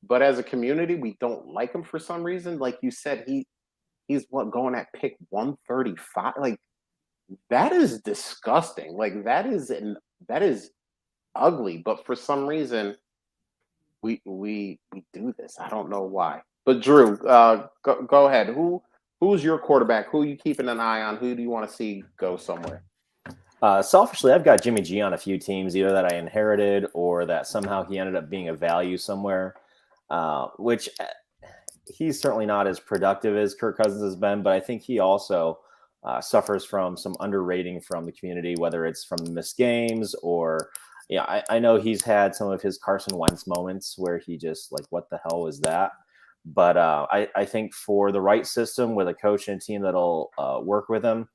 But as a community, we don't like him for some reason. Like you said, he's going at pick 135. Like, that is disgusting. Like, that is ugly. But for some reason, we do this. I don't know why. But Drew, go ahead. Who's your quarterback? Who are you keeping an eye on? Who do you want to see go somewhere? Selfishly, I've got Jimmy G on a few teams, either that I inherited or that somehow he ended up being a value somewhere, which he's certainly not as productive as Kirk Cousins has been, but I think he also suffers from some underrating from the community, whether it's from the missed games or, I know he's had some of his Carson Wentz moments where he just like, what the hell was that? But I think for the right system with a coach and a team that'll work with him,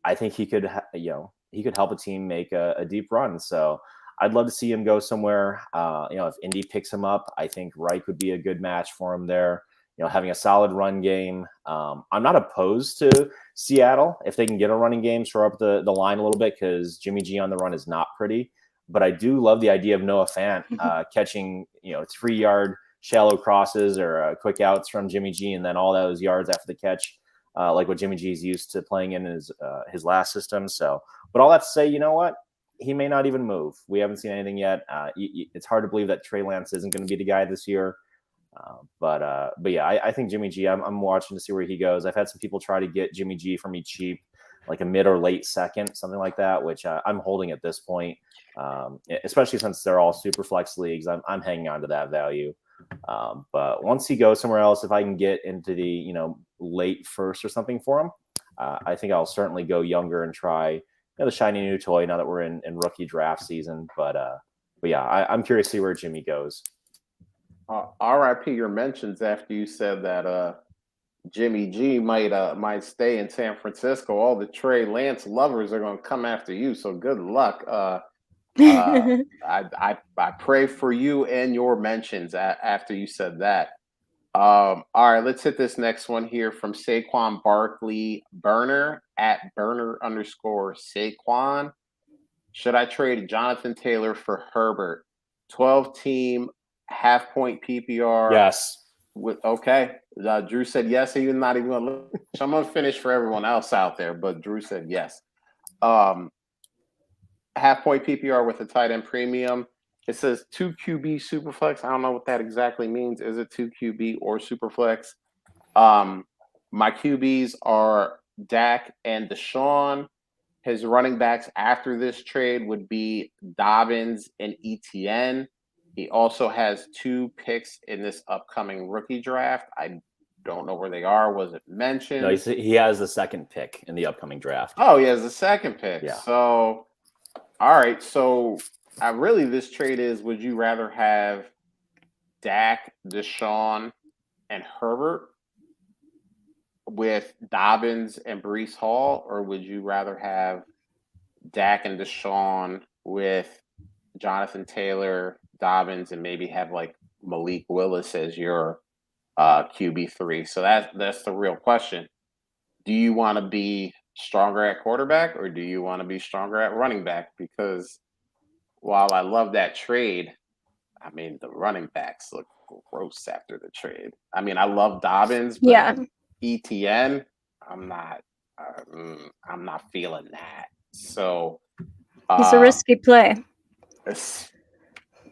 I think he could, he could help a team make a deep run. So I'd love to see him go somewhere. If Indy picks him up, I think Reich would be a good match for him there. Having a solid run game. I'm not opposed to Seattle if they can get a running game, shore up the line a little bit, because Jimmy G on the run is not pretty. But I do love the idea of Noah Fant catching 3-yard shallow crosses or quick outs from Jimmy G, and then all those yards after the catch, like what Jimmy G's used to playing in his last system. So, but all that to say, you know what? He may not even move. We haven't seen anything yet. It's hard to believe that Trey Lance isn't going to be the guy this year. But yeah, I think Jimmy G, I'm watching to see where he goes. I've had some people try to get Jimmy G for me cheap, like a mid or late second, something like that, which I'm holding at this point, especially since they're all super flex leagues. I'm hanging on to that value. But once he goes somewhere else, if I can get into the late first or something for him, I think I'll certainly go younger and try the shiny new toy now that we're in rookie draft season. But yeah, I'm curious to see where Jimmy goes. RIP your mentions after you said that Jimmy G might stay in San Francisco. All the Trey Lance lovers are going to come after you. So good luck. I pray for you and your mentions after you said that. All right, let's hit this next one here from Saquon Barkley Burner at Burner_Saquon. Should I trade Jonathan Taylor for Herbert? 12-team half-point PPR. Yes. Okay. Drew said yes. He's not even going to look. So I'm going to finish for everyone else out there, but Drew said yes. Half-point PPR with a tight end premium. It says 2 QB Superflex. I don't know what that exactly means. Is it 2 QB or Superflex? My QBs are Dak and Deshaun. His running backs after this trade would be Dobbins and ETN. He also has 2 picks in this upcoming rookie draft. I don't know where they are. Was it mentioned? No, he has the second pick in the upcoming draft. Oh, he has the second pick. Yeah. So, all right. So, really, this trade is: would you rather have Dak, Deshaun, and Herbert with Dobbins and Breece Hall, or would you rather have Dak and Deshaun with Jonathan Taylor, Dobbins, and maybe have like Malik Willis as your QB3? So that's the real question. Do you want to be stronger at quarterback, or do you want to be stronger at running back? Because while I love that trade, I mean, the running backs look gross after the trade. I mean, I love Dobbins, but Yeah. ETN, I'm not feeling that. So It's a risky play.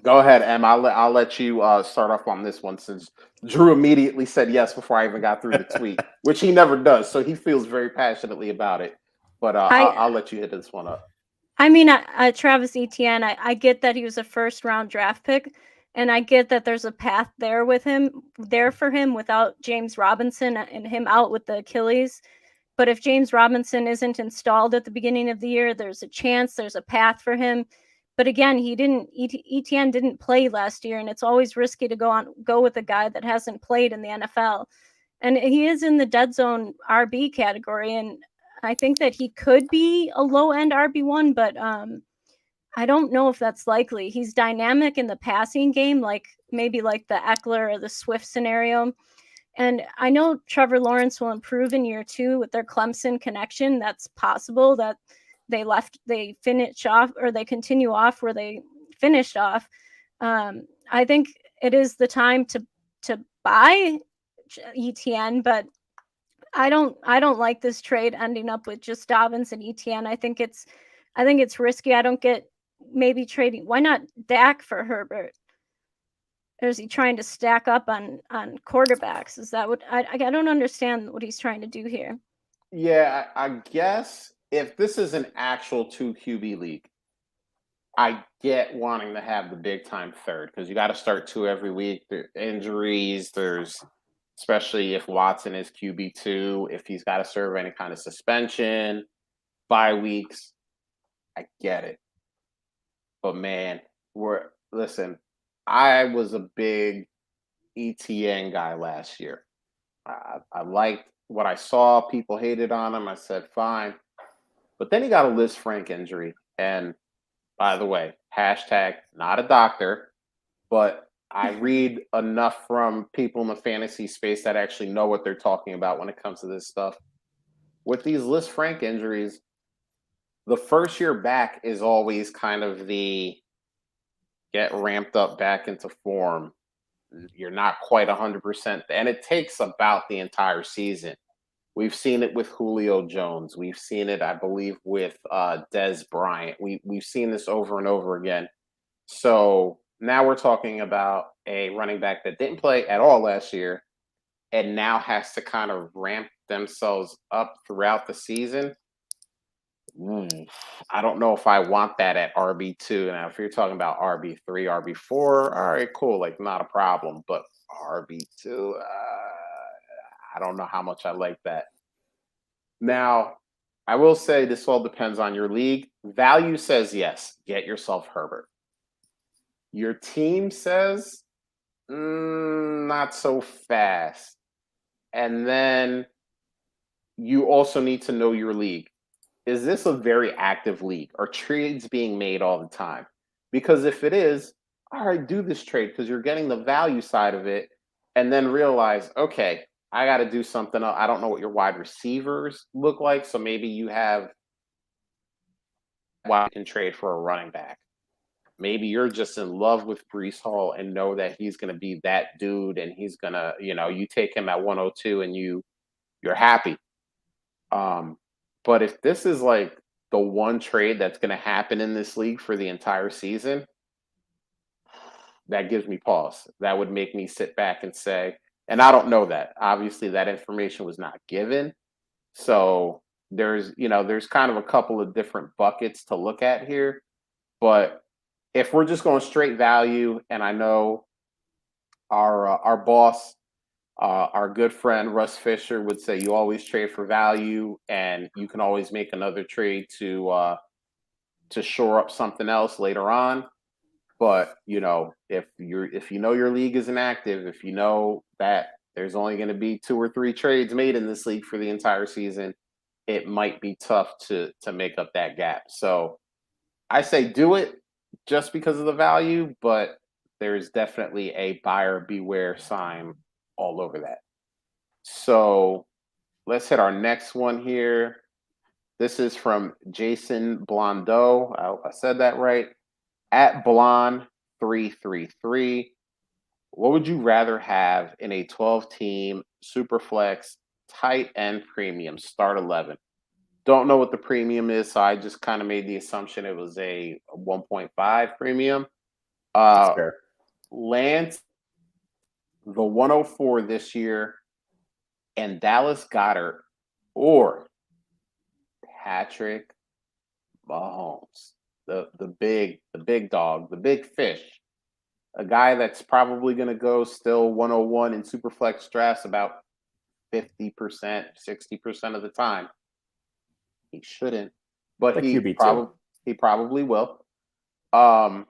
Go ahead, Em. I'll let you start off on this one since Drew immediately said yes before I even got through the tweet, which he never does. So he feels very passionately about it. But I I'll let you hit this one up. I mean, Travis Etienne, I get that he was a first round draft pick, and I get that there's a path there for him without James Robinson and him out with the Achilles. But if James Robinson isn't installed at the beginning of the year, there's a chance, there's a path for him. But again, Etienne didn't play last year, and it's always risky to go with a guy that hasn't played in the NFL. And he is in the dead zone RB category, and I think that he could be a low end RB1, but I don't know if that's likely. He's dynamic in the passing game, maybe like the Eckler or the Swift scenario. And I know Trevor Lawrence will improve in year 2 with their Clemson connection. That's possible that they finish off, or they continue off where they finished off. I think it is the time to buy ETN, but I don't like this trade ending up with just Dobbins and ETN. I think it's risky. I don't get maybe trading. Why not Dak for Herbert? Or is he trying to stack up on quarterbacks? Is that what I don't understand what he's trying to do here? Yeah, I guess if this is an actual 2 QB league, I get wanting to have the big time third because you got to start 2 every week. There injuries, there's especially if Watson is QB2, if he's got to serve any kind of suspension, bye weeks. I get it. But man, listen, I was a big ETN guy last year. I liked what I saw. People hated on him. I said, fine. But then he got a Liz Frank injury. And by the way, hashtag not a doctor, but I read enough from people in the fantasy space that actually know what they're talking about when it comes to this stuff. With these Liz Frank injuries, the first year back is always kind of the get ramped up back into form. You're not quite 100%. And it takes about the entire season. We've seen it with Julio Jones. We've seen it, I believe, with Dez Bryant. We've seen this over and over again. So now we're talking about a running back that didn't play at all last year and now has to kind of ramp themselves up throughout the season. I don't know if I want that at RB2. Now, if you're talking about RB3, RB4, all right, cool, like not a problem. But RB2, I don't know how much I like that. Now, I will say this all depends on your league. Value says yes, get yourself Herbert. Your team says not so fast. And then you also need to know your league. Is this a very active league? Are trades being made all the time? Because if it is, all right, do this trade because you're getting the value side of it and then realize, okay, I got to do something else. I don't know what your wide receivers look like. So maybe you have why you can trade for a running back. Maybe you're just in love with Breece Hall and know that he's going to be that dude and he's going to, you take him at 102 and you're happy. But if this is like the one trade that's going to happen in this league for the entire season, that gives me pause. That would make me sit back and say, and I don't know that. Obviously, that information was not given. So there's kind of a couple of different buckets to look at here. But if we're just going straight value, and I know our boss, our good friend Russ Fisher would say you always trade for value, and you can always make another trade to shore up something else later on. But if your league isn't active, if you know that there's only going to be 2 or 3 trades made in this league for the entire season, it might be tough to make up that gap. So I say do it just because of the value, but there's definitely a buyer beware sign all over that. So let's hit our next one here. This is from Jason Blondeau. I hope I said that right. At Blonde333. What would you rather have in a 12-team Superflex tight end premium start 11? Don't know what the premium is, so I just kind of made the assumption it was a 1.5 premium. That's Uh, fair. Lance, the 104 this year, and Dallas Goddard, or Patrick Mahomes, the big dog, the big fish, a guy that's probably going to go still 101 in Superflex drafts about 50%, 60% of the time. He shouldn't, but The QB2. he probably will. Um,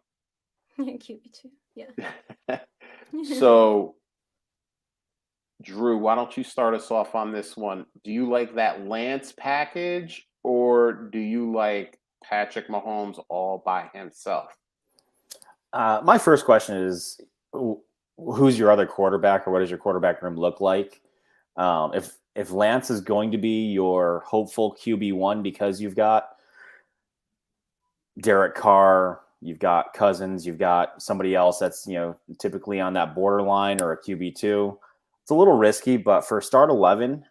QB2. Yeah. so Drew, why don't you start us off on this one? Do you like that Lance package, or do you like Patrick Mahomes all by himself? My first question is, who's your other quarterback, or what does your quarterback room look like? If Lance is going to be your hopeful QB1 because you've got Derek Carr, you've got Cousins, you've got somebody else that's typically on that borderline or a QB2. It's a little risky, but for start 11,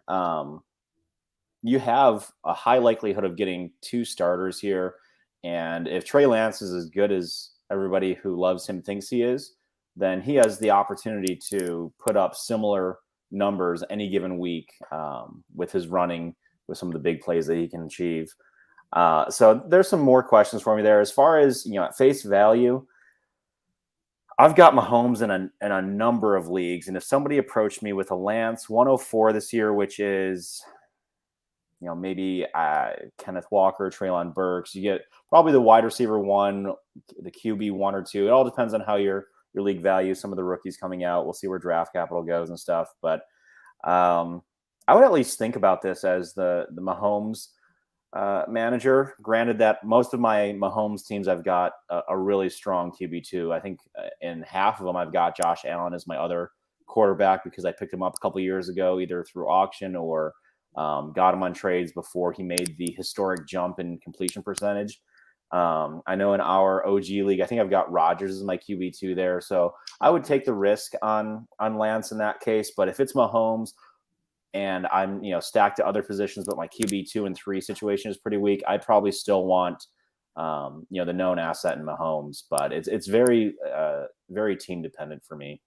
you have a high likelihood of getting 2 starters here. And if Trey Lance is as good as everybody who loves him thinks he is, then he has the opportunity to put up similar numbers any given week with his running, with some of the big plays that he can achieve. So there's some more questions for me there. As far as, at face value, I've got Mahomes in a number of leagues. And if somebody approached me with a Lance 104 this year, which is, maybe Kenneth Walker, Treylon Burks, you get probably the wide receiver 1, the QB 1 or 2. It all depends on how your league values some of the rookies coming out. We'll see where draft capital goes and stuff. But I would at least think about this as the Mahomes manager. Granted that most of my Mahomes teams, I've got a really strong QB2. I think in half of them, I've got Josh Allen as my other quarterback because I picked him up a couple years ago, either through auction or got him on trades before he made the historic jump in completion percentage. I know in our OG league, I think I've got Rodgers as my QB2 there. So I would take the risk on Lance in that case. But if it's Mahomes and I'm, stacked to other positions, but my QB 2 and 3 situation is pretty weak, I'd probably still want, the known asset in Mahomes. But it's very, very team dependent for me.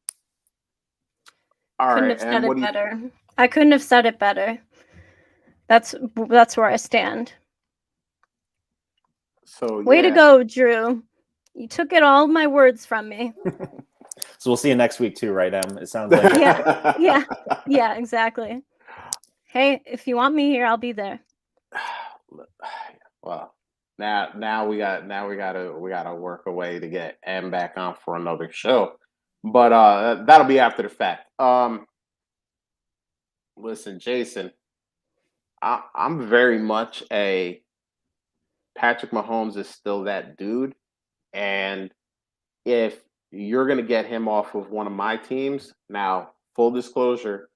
All Couldn't right, have and said what it do you? better. I couldn't have said it better. That's where I stand. So Way to yeah, go, Drew. You took it all my words from me. So we'll see you next week too, right, Em? It sounds like Yeah, exactly. Hey, if you want me here, I'll be there. Well, now we gotta work a way to get M back on for another show, but that'll be after the fact. Listen, Jason, I'm very much a Patrick Mahomes is still that dude, and if you're gonna get him off of one of my teams, now full disclosure,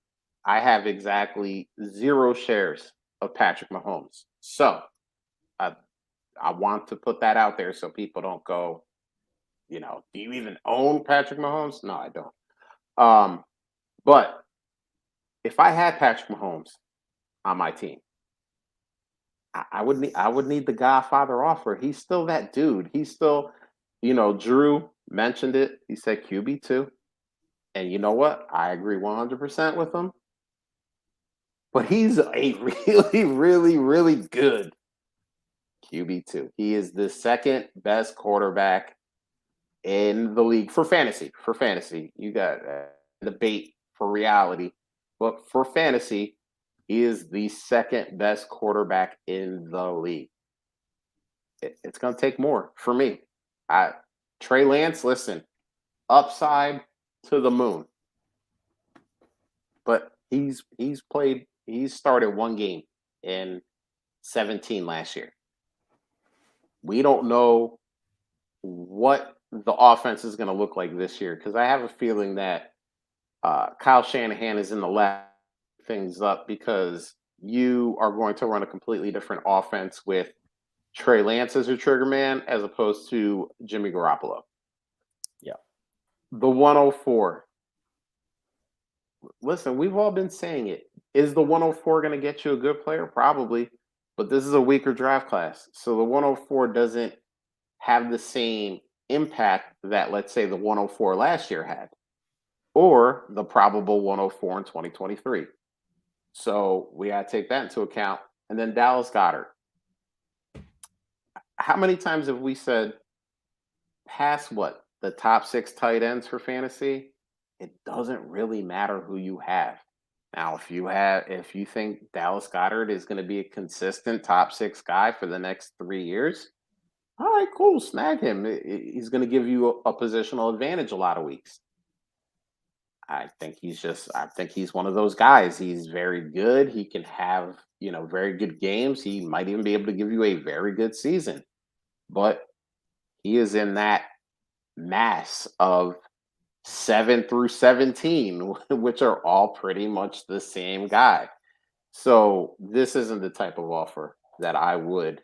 I have exactly 0 shares of Patrick Mahomes, so I I want to put that out there so people don't go, do you even own Patrick Mahomes? No, I don't. But if I had Patrick Mahomes on my team, I would need the Godfather offer. He's still that dude. He's still, Drew mentioned it. He said QB2. And you know what? I agree 100% with him. But he's a really, really, really good QB2. He is the second best quarterback in the league for fantasy. For fantasy, you got debate for reality, but for fantasy, he is the second best quarterback in the league. It's going to take more for me. Trey Lance, listen, upside to the moon, but he's started 1 game in 17 last year. We don't know what the offense is going to look like this year because I have a feeling that Kyle Shanahan is in the lab things up because you are going to run a completely different offense with Trey Lance as your trigger man as opposed to Jimmy Garoppolo. Yeah. The 104. Listen, we've all been saying it. Is the 104 going to get you a good player? Probably. But this is a weaker draft class. So the 104 doesn't have the same impact that, let's say, the 104 last year had, or the probable 104 in 2023. So we got to take that into account. And then Dallas Goddard. How many times have we said past what? The top 6 tight ends for fantasy? It doesn't really matter who you have. Now, if you think Dallas Goddard is going to be a consistent top 6 guy for the next 3 years, all right, cool, snag him. He's going to give you a positional advantage a lot of weeks. I think he's one of those guys. He's very good. He can have, very good games. He might even be able to give you a very good season. But he is in that mass of 7 through 17, which are all pretty much the same guy. So this isn't the type of offer that I would,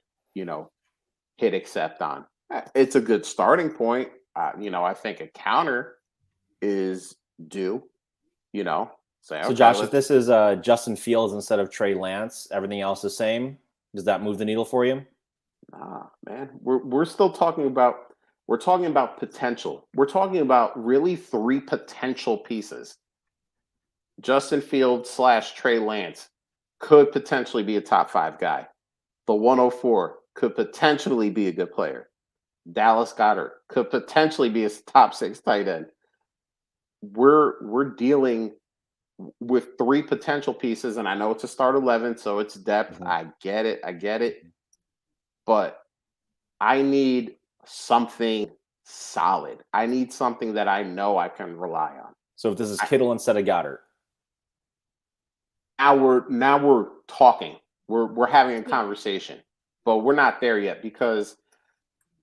hit accept on. It's a good starting point. I think a counter is due, say, So okay, Josh, if this is Justin Fields instead of Trey Lance, everything else the same, does that move the needle for you? nah, man, we're still talking about potential. We're talking about really 3 potential pieces. Justin Fields / Trey Lance could potentially be a top 5 guy. The 104 could potentially be a good player. Dallas Goddard could potentially be a top 6 tight end. We're dealing with 3 potential pieces, and I know it's a start 11, so it's depth. Mhm. I get it. But I need something solid. I need something that I know I can rely on. So if this is Kittle instead of Goddard, Now we're talking. We're having a conversation, but we're not there yet because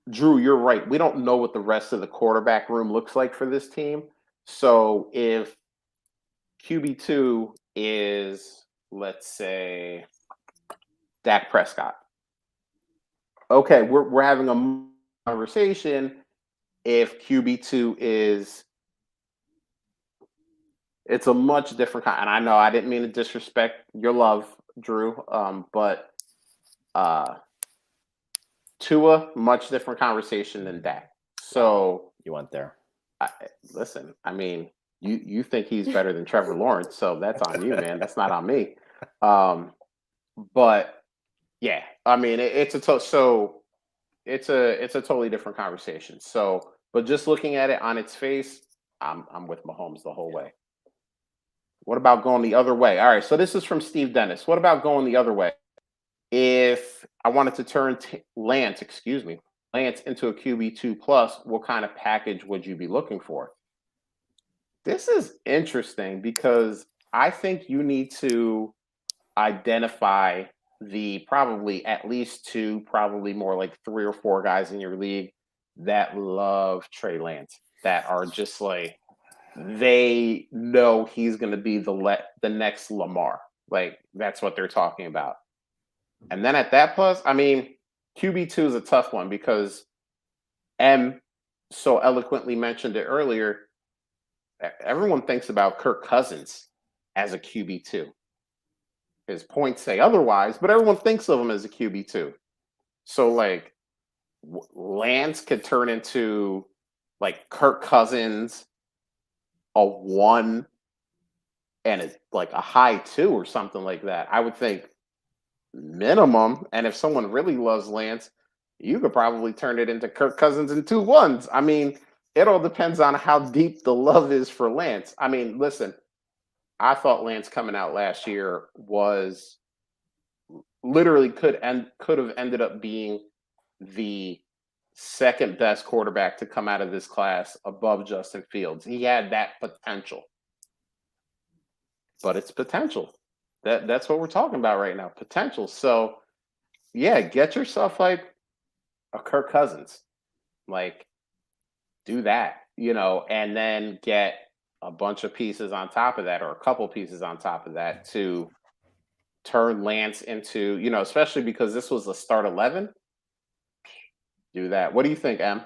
Drew, you're right. We don't know what the rest of the quarterback room looks like for this team. So if QB2 is, let's say, Dak Prescott, okay, we're having a conversation. If QB2 is, it's a much different kind. And I know I didn't mean to disrespect your love, Drew, but Tua, much different conversation than Dak. So you went there. listen, I mean, you think he's better than Trevor Lawrence, so that's on you, man. That's not on me. But yeah, I mean, it's a totally different conversation. So, but just looking at it on its face, I'm with Mahomes the whole way. What about going the other way? All right, so this is from Steve Dennis. What about going the other way? If I wanted to turn Lance into a QB2 plus, what kind of package would you be looking for? This is interesting because I think you need to identify the probably at least 2, probably more like 3 or 4 guys in your league that love Trey Lance, that are just like, they know he's going to be the next Lamar. Like, that's what they're talking about. And then at that plus, I mean, QB2 is a tough one because M so eloquently mentioned it earlier. Everyone thinks about Kirk Cousins as a QB2. His points say otherwise, but everyone thinks of him as a QB2. So, like, Lance could turn into, like, Kirk Cousins, a 1 and like a high 2 or something like that. I would think minimum. And if someone really loves Lance, you could probably turn it into Kirk Cousins and 2 1s. I mean, it all depends on how deep the love is for Lance. I mean, listen, I thought Lance coming out last year was literally could have ended up being the second best quarterback to come out of this class above Justin Fields. He had that potential. But it's potential. That's what we're talking about right now. Potential. So yeah, get yourself like a Kirk Cousins. Like, do that, and then get a bunch of pieces on top of that, or a couple pieces on top of that, to turn Lance into, especially because this was a start 11. Do that. What do you think, Em?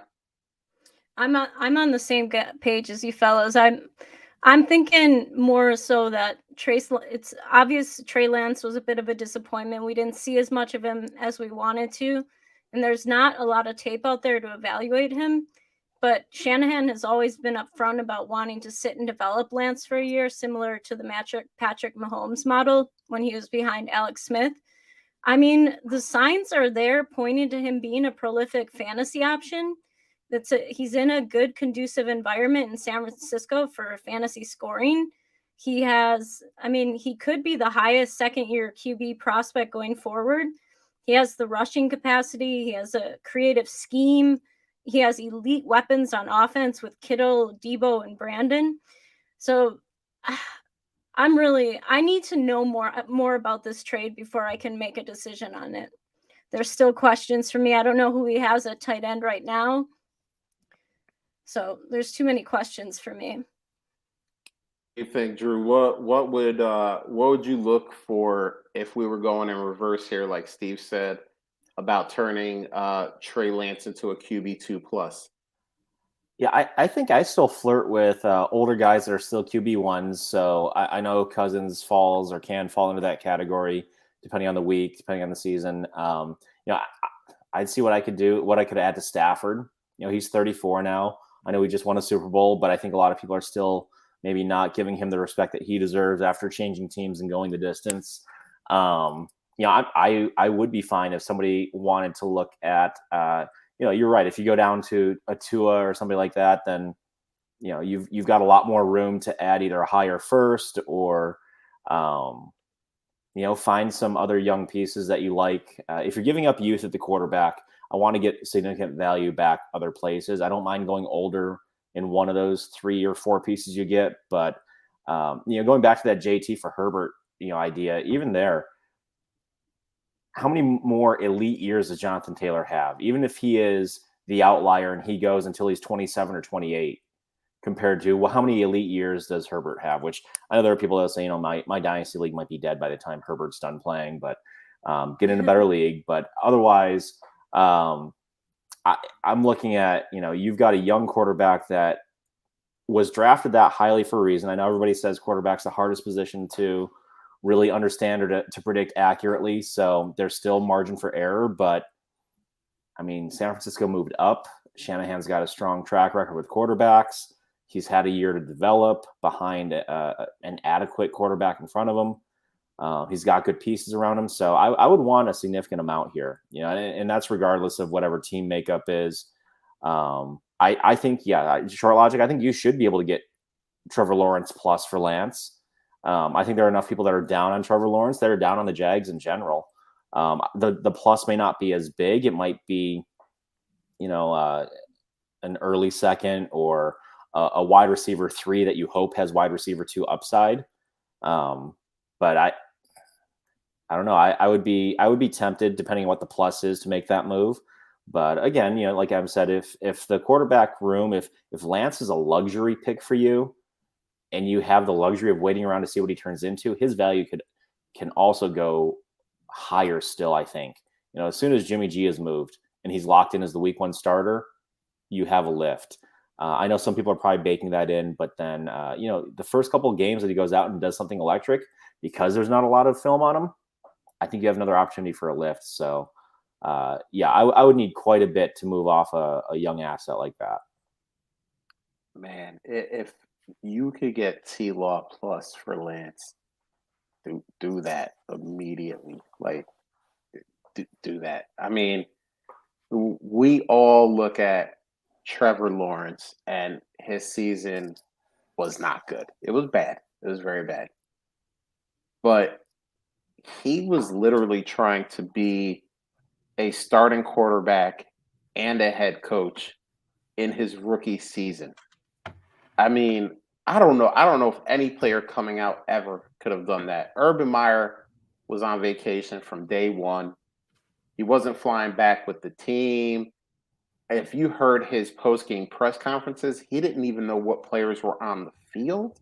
I'm on the same page as you fellas. I'm thinking more so that it's obvious Trey Lance was a bit of a disappointment. We didn't see as much of him as we wanted to, and there's not a lot of tape out there to evaluate him. but Shanahan has always been upfront about wanting to sit and develop Lance for a year, similar to the Patrick Mahomes model when he was behind Alex Smith. I mean, the signs are there pointing to him being a prolific fantasy option. He's in a good, conducive environment in San Francisco for fantasy scoring. He could be the highest second-year QB prospect going forward. He has the rushing capacity. He has a creative scheme. He has elite weapons on offense with Kittle, Debo, and Brandon. So I need to know more about this trade before I can make a decision on it. There's still questions for me. I don't know who he has at tight end right now. So there's too many questions for me. You think, Drew, what would you look for if we were going in reverse here, like Steve said, about turning Trey Lance into a QB2 plus? Yeah, I think I still flirt with older guys that are still QB1s. So I know Cousins falls or can fall into that category depending on the week, depending on the season. I'd see what I could do, what I could add to Stafford. He's 34 now. I know he just won a Super Bowl, but I think a lot of people are still maybe not giving him the respect that he deserves after changing teams and going the distance. I would be fine if somebody wanted to look at, you're right. If you go down to a Tua or somebody like that, then, you've got a lot more room to add either a higher first or, find some other young pieces that you like. If you're giving up youth at the quarterback, I want to get significant value back other places. I don't mind going older in one of those 3 or 4 pieces you get. But, going back to that JT for Herbert, idea, even there, how many more elite years does Jonathan Taylor have? Even if he is the outlier and he goes until he's 27 or 28 compared to, well, how many elite years does Herbert have? Which I know there are people that say, my dynasty league might be dead by the time Herbert's done playing, but get in a better league. But otherwise, I'm looking at, you've got a young quarterback that was drafted that highly for a reason. I know everybody says quarterback's the hardest position to really understand or to predict accurately. So there's still margin for error, but I mean, San Francisco moved up. Shanahan's got a strong track record with quarterbacks. He's had a year to develop behind an adequate quarterback in front of him. He's got good pieces around him. So I would want a significant amount here, and that's regardless of whatever team makeup is. I think, short logic, I think you should be able to get Trevor Lawrence plus for Lance. I think there are enough people that are down on Trevor Lawrence that are down on the Jags in general. The plus may not be as big. It might be, an early second or a wide receiver 3 that you hope has wide receiver 2 upside. But I don't know. I would be tempted, depending on what the plus is, to make that move. But again, like I've said, if the quarterback room, if Lance is a luxury pick for you, and you have the luxury of waiting around to see what he turns into, his value can also go higher still, I think. As soon as Jimmy G is moved and he's locked in as the week 1 starter, you have a lift. I know some people are probably baking that in, but then, the first couple of games that he goes out and does something electric, because there's not a lot of film on him, I think you have another opportunity for a lift. So, I would need quite a bit to move off a young asset like that. Man, if you could get T-Law plus for Lance, do that immediately. Like, do that. I mean, we all look at Trevor Lawrence, and his season was not good. It was bad. It was very bad. But he was literally trying to be a starting quarterback and a head coach in his rookie season. I mean, I don't know if any player coming out ever could have done that. Urban Meyer was on vacation from day one. He wasn't flying back with the team. If you heard his post-game press conferences, he didn't even know what players were on the field.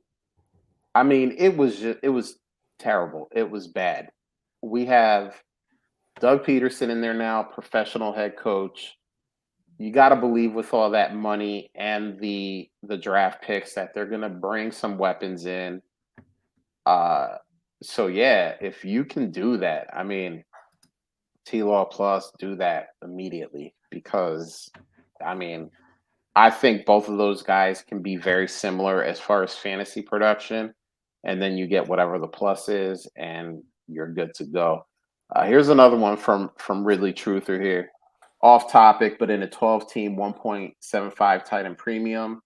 I mean, it was terrible. It was bad. We have Doug Peterson in there now, professional head coach. You got to believe with all that money and the draft picks that they're going to bring some weapons in. So yeah, if you can do that, I mean, T-Law plus, do that immediately, because I mean, I think both of those guys can be very similar as far as fantasy production, and then you get whatever the plus is, and you're good to go. Here's another one from Ridley Truther here, off topic, but in a 12 team 1.75 tight end premium,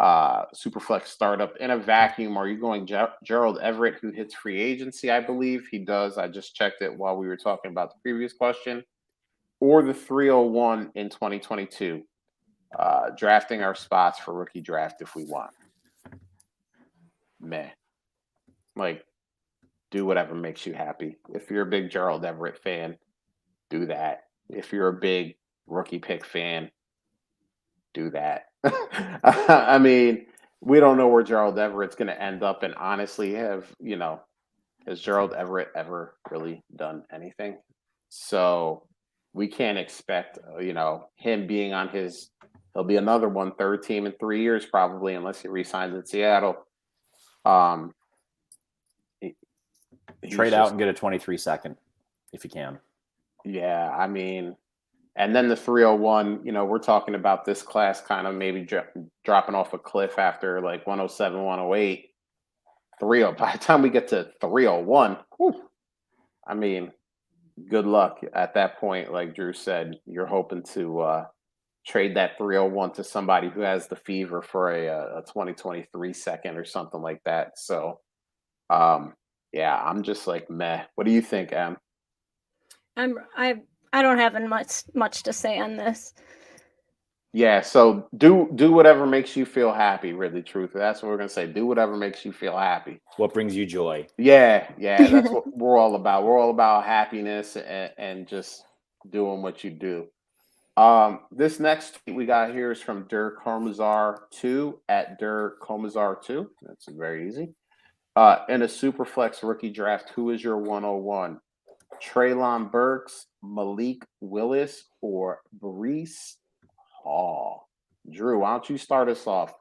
Superflex startup in a vacuum. Are you going Gerald Everett, who hits free agency? I believe he does. I just checked it while we were talking about the previous question, or the 301 in 2022? Drafting our spots for rookie draft if we want. Meh. Like, do whatever makes you happy. If you're a big Gerald Everett fan, do that. If you're a big rookie pick fan, do that. I mean, we don't know where Gerald Everett's going to end up, and honestly, has Gerald Everett ever really done anything? So we can't expect, him being on his. He'll be another one, third team in 3 years probably, unless he resigns in Seattle. Trade out and get a 23 second if you can. Yeah, I mean, and then the 301, we're talking about this class kind of maybe dropping off a cliff after like 107, 108. 30, by the time we get to 301, I mean, good luck at that point. Like Drew said, you're hoping to trade that 301 to somebody who has the fever for a 2023 second or something like that. So, yeah, I'm just like meh. What do you think, Em? I don't have much to say on this. Yeah, so do whatever makes you feel happy, Ridley Truth. That's what we're gonna say. Do whatever makes you feel happy. What brings you joy? Yeah, that's what we're all about. We're all about happiness and just doing what you do. This next tweet we got here is from Dirk Homazar2 at Dirk Homazar2. That's very easy. In a Superflex rookie draft, who is your 101? Treylon Burks, Malik Willis, or Breece Hall? Drew, why don't you start us off?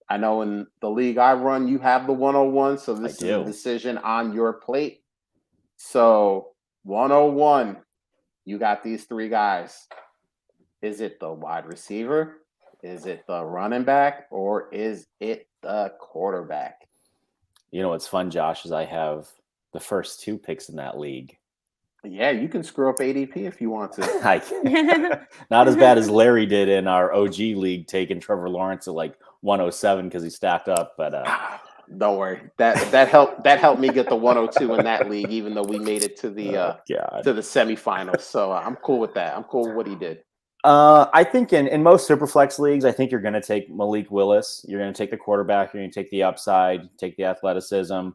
I know in the league I run, you have the 101, so this is a decision on your plate. So 101, you got these three guys. Is it the wide receiver? Is it the running back? Or is it the quarterback? You know what's fun, Josh, is I have the first two picks in that league. Yeah, you can screw up ADP if you want to. Not as bad as Larry did in our OG league, taking Trevor Lawrence at like 107 because he stacked up. But don't worry, that helped me get the 102 in that league, even though we made it to the semifinals. So I'm cool with that. I'm cool with what he did. I think in most Superflex leagues, I think you're going to take Malik Willis. You're going to take the quarterback. You're going to take the upside, take the athleticism,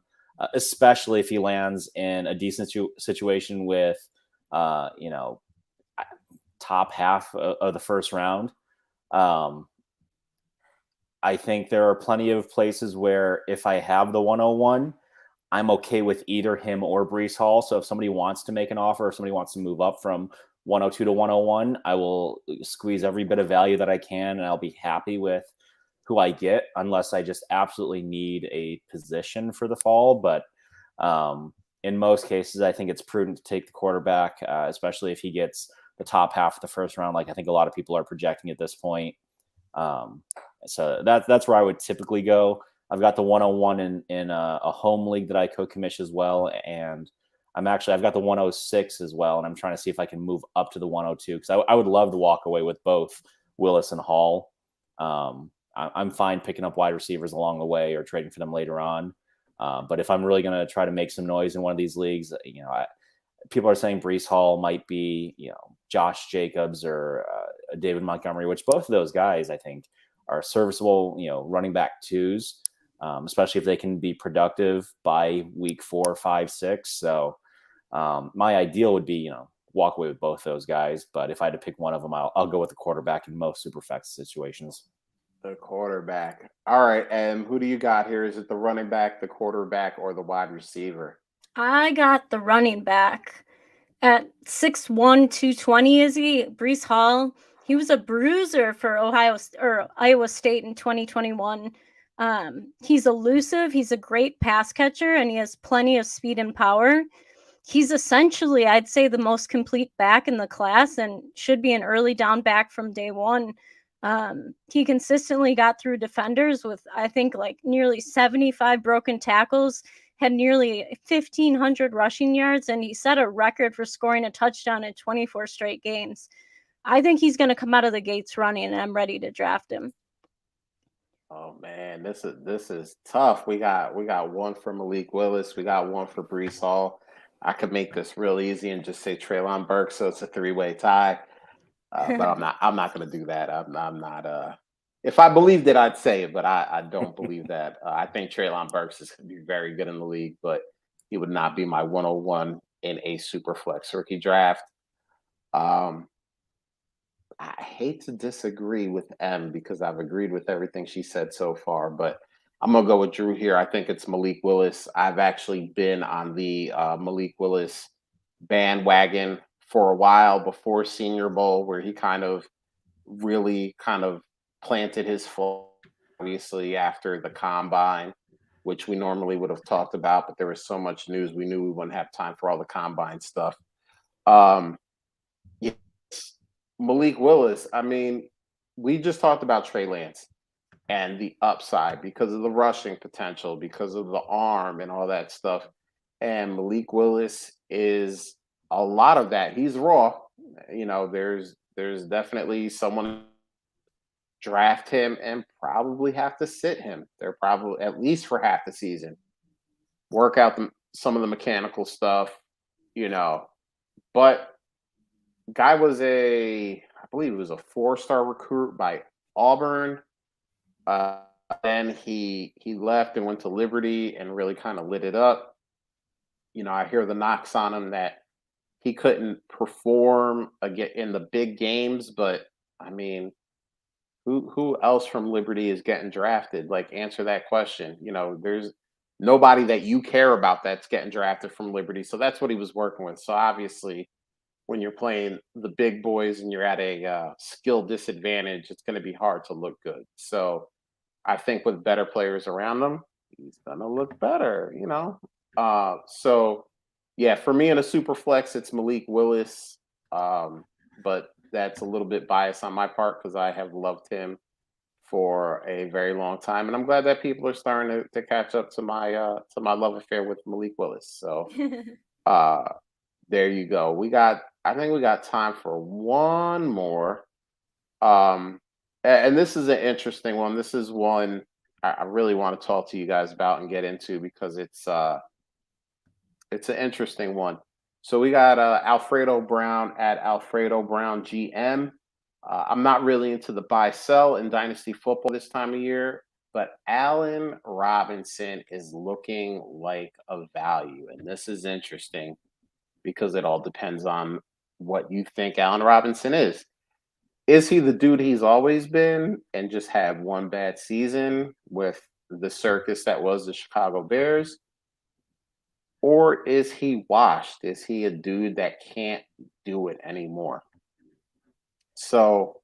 especially if he lands in a decent situation with, top half of the first round. I think there are plenty of places where if I have the 101, I'm okay with either him or Breece Hall. So if somebody wants to make an offer, or if somebody wants to move up from 102 to 101, I will squeeze every bit of value that I can, and I'll be happy with who I get, unless I just absolutely need a position for the fall. But in most cases, I think it's prudent to take the quarterback, especially if he gets the top half of the first round, like I think a lot of people are projecting at this point. So that's where I would typically go. I've got the 101 in a home league that I co-commish as well, and I've got the 106 as well, and I'm trying to see if I can move up to the 102 because I would love to walk away with both Willis and Hall. I'm fine picking up wide receivers along the way or trading for them later on. But if I'm really going to try to make some noise in one of these leagues, people are saying Breece Hall might be, Josh Jacobs or David Montgomery, which both of those guys I think are serviceable, running back twos. Especially if they can be productive by week 4, 5, 6. So my ideal would be, walk away with both those guys. But if I had to pick one of them, I'll go with the quarterback in most Superflex situations. The quarterback. All right. And who do you got here? Is it the running back, the quarterback, or the wide receiver? I got the running back at 6'1", 220. Is he? Breece Hall. He was a bruiser for Iowa State in 2021. He's elusive. He's a great pass catcher, and he has plenty of speed and power. He's essentially, I'd say, the most complete back in the class and should be an early down back from day one. He consistently got through defenders with, I think, like nearly 75 broken tackles, had nearly 1,500 rushing yards, and he set a record for scoring a touchdown in 24 straight games. I think he's going to come out of the gates running, and I'm ready to draft him. Oh man, this is tough. We got one for Malik Willis. We got one for Brees Hall. I could make this real easy and just say Traylon Burks, so it's a three-way tie. But I'm not. I'm not going to do that. I'm not. If I believed it, I'd say it, but I don't believe that. I think Traylon Burks is going to be very good in the league, but he would not be my 101 in a super flex rookie draft. Um, I hate to disagree with M because I've agreed with everything she said so far, but I'm gonna go with Drew here. I think it's Malik Willis. I've actually been on the Malik Willis bandwagon for a while before Senior Bowl, where he kind of really kind of planted his foot. Obviously, after the combine, which we normally would have talked about, but there was so much news, we knew we wouldn't have time for all the combine stuff. Um, yes, Malik Willis. I mean, we just talked about Trey Lance and the upside because of the rushing potential, because of the arm and all that stuff. And Malik Willis is a lot of that. He's raw. There's definitely someone draft him and probably have to sit him. They're probably at least for half the season. Work out some of the mechanical stuff, you know. But guy was I believe it was a 4-star recruit by Auburn. Uh, then he left and went to Liberty and really kind of lit it up. I hear the knocks on him that he couldn't perform again in the big games, but I mean, who else from Liberty is getting drafted? Like, answer that question. There's nobody that you care about that's getting drafted from Liberty. So that's what he was working with. So obviously, when you're playing the big boys and you're at a skill disadvantage, it's going to be hard to look good. So I think with better players around him, he's going to look better. So yeah, for me in a super flex, it's Malik Willis. But that's a little bit biased on my part because I have loved him for a very long time, and I'm glad that people are starting to catch up to my love affair with Malik Willis. So uh, there you go. I think we got time for one more. And this is an interesting one. This is one I really want to talk to you guys about and get into because it's an interesting one. So we got Alfredo Brown at Alfredo Brown GM. I'm not really into the buy sell in dynasty football this time of year, but Allen Robinson is looking like a value, and this is interesting because it all depends on what you think Allen Robinson is. Is he the dude he's always been and just had one bad season with the circus that was the Chicago Bears? Or is he washed? Is he a dude that can't do it anymore? So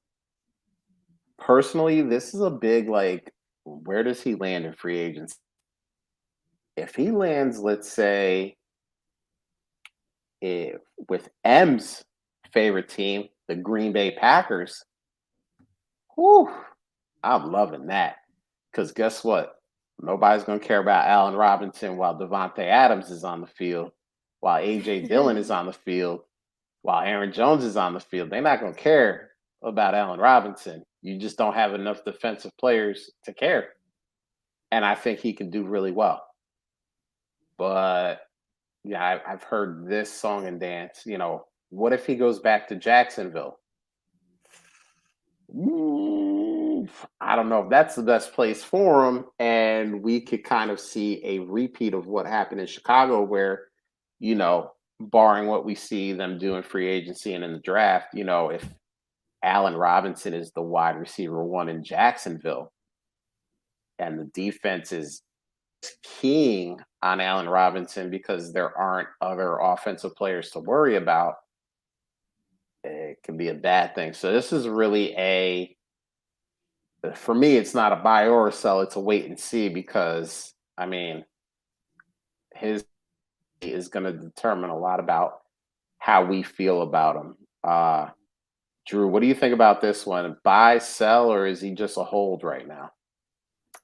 personally, this is a big, like, where does he land in free agency? If he lands, let's say, with M's favorite team, the Green Bay Packers, whew, I'm loving that. Because guess what? Nobody's going to care about Allen Robinson while Devontae Adams is on the field, while A.J. Dillon is on the field, while Aaron Jones is on the field. They're not going to care about Allen Robinson. You just don't have enough defensive players to care. And I think he can do really well. But, yeah, I've heard this song and dance. What if he goes back to Jacksonville? I don't know if that's the best place for him. And we could kind of see a repeat of what happened in Chicago where, barring what we see them do in free agency and in the draft, if Allen Robinson is the wide receiver one in Jacksonville and the defense is keying on Allen Robinson because there aren't other offensive players to worry about, it can be a bad thing. So this is really for me, it's not a buy or a sell. It's a wait and see because, I mean, his is going to determine a lot about how we feel about him. Drew, what do you think about this one? Buy, sell, or is he just a hold right now?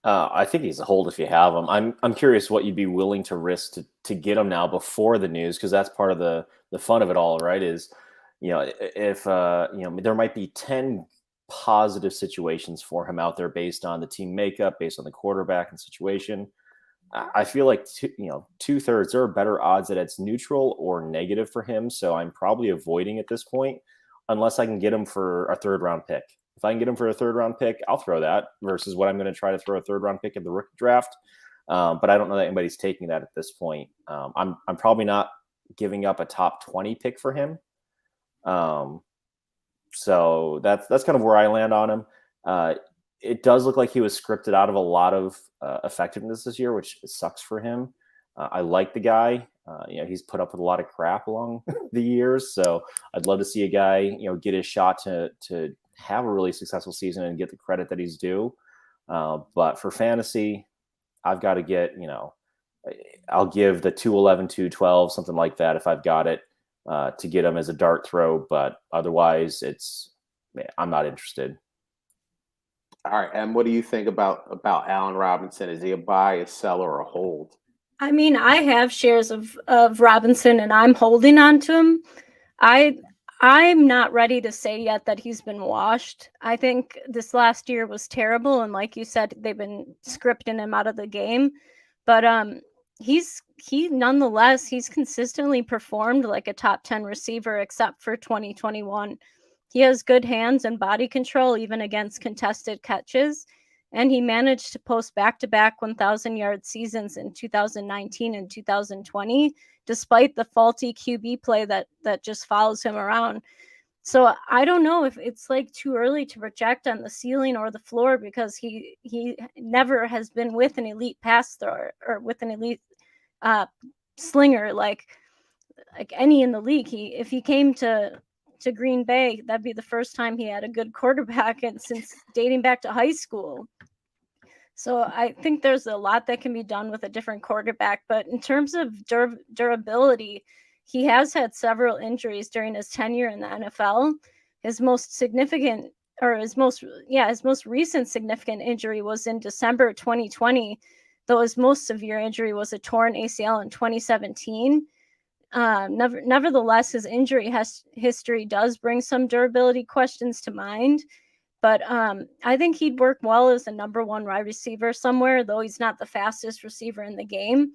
I think he's a hold if you have him. I'm curious what you'd be willing to risk to get him now before the news, because that's part of the fun of it all, right? Is if there might be 10 positive situations for him out there based on the team makeup, based on the quarterback and situation. I feel like 2/3 there are better odds that it's neutral or negative for him. So I'm probably avoiding at this point, unless I can get him for a third round pick. If I can get him for a third round pick, I'll throw that versus what I'm going to try to throw a third round pick in the rookie draft. But I don't know that anybody's taking that at this point. I'm probably not giving up a top 20 pick for him. So that's kind of where I land on him. It does look like he was scripted out of a lot of effectiveness this year, which sucks for him. I like the guy. He's put up with a lot of crap along the years, so I'd love to see a guy, get his shot to have a really successful season and get the credit that he's due. But for fantasy, I've got to get, I'll give the 211, 212, something like that if I've got it to get him as a dart throw. But otherwise, I'm not interested. All right, and what do you think about Allen Robinson? Is he a buy, a sell, or a hold? I mean, I have shares of Robinson, and I'm holding on to him. I'm not ready to say yet that he's been washed. I think this last year was terrible, and like you said, they've been scripting him out of the game. But he nonetheless, he's consistently performed like a top 10 receiver, except for 2021. He has good hands and body control, even against contested catches. And he managed to post back-to-back 1,000-yard seasons in 2019 and 2020, despite the faulty QB play that just follows him around. So I don't know if it's like too early to project on the ceiling or the floor, because he never has been with an elite pass thrower or with an elite slinger like any in the league. If he came to Green Bay, that'd be the first time he had a good quarterback and since dating back to high school. So I think there's a lot that can be done with a different quarterback. But in terms of durability, he has had several injuries during his tenure in the NFL. His most recent significant injury was in December 2020, though his most severe injury was a torn ACL in 2017. Nevertheless, his injury history does bring some durability questions to mind. But I think he'd work well as a number one wide receiver somewhere, though he's not the fastest receiver in the game.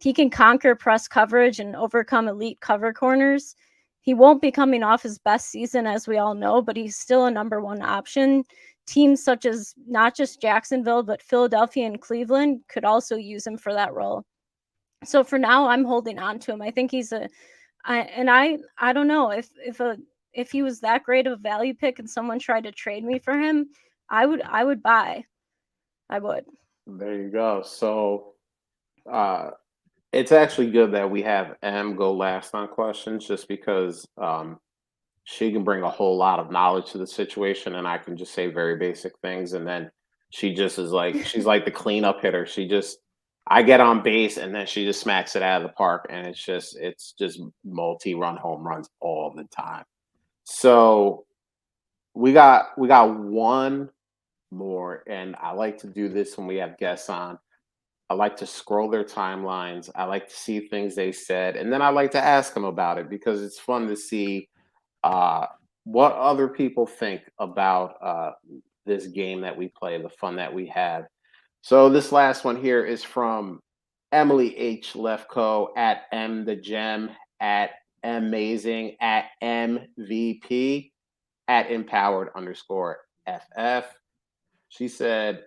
He can conquer press coverage and overcome elite cover corners. He won't be coming off his best season, as we all know, but he's still a number one option. Teams such as not just Jacksonville, but Philadelphia and Cleveland could also use him for that role. So for now, I'm holding on to him. I think he's I don't know if he was that great of a value pick and someone tried to trade me for him, I would buy. I would. There you go. So it's actually good that we have Em go last on questions, just because she can bring a whole lot of knowledge to the situation, and I can just say very basic things, and then she just is like she's like the cleanup hitter. I get on base and then she just smacks it out of the park, and it's just multi-run home runs all the time. So we got one more, and I like to do this when we have guests on. I like to scroll their timelines. I like to see things they said, and then I like to ask them about it, because it's fun to see what other people think about this game that we play, the fun that we have. So this last one here is from Emily H. Lefko at M the Gem at Amazing at MVP at empowered_FF. She said,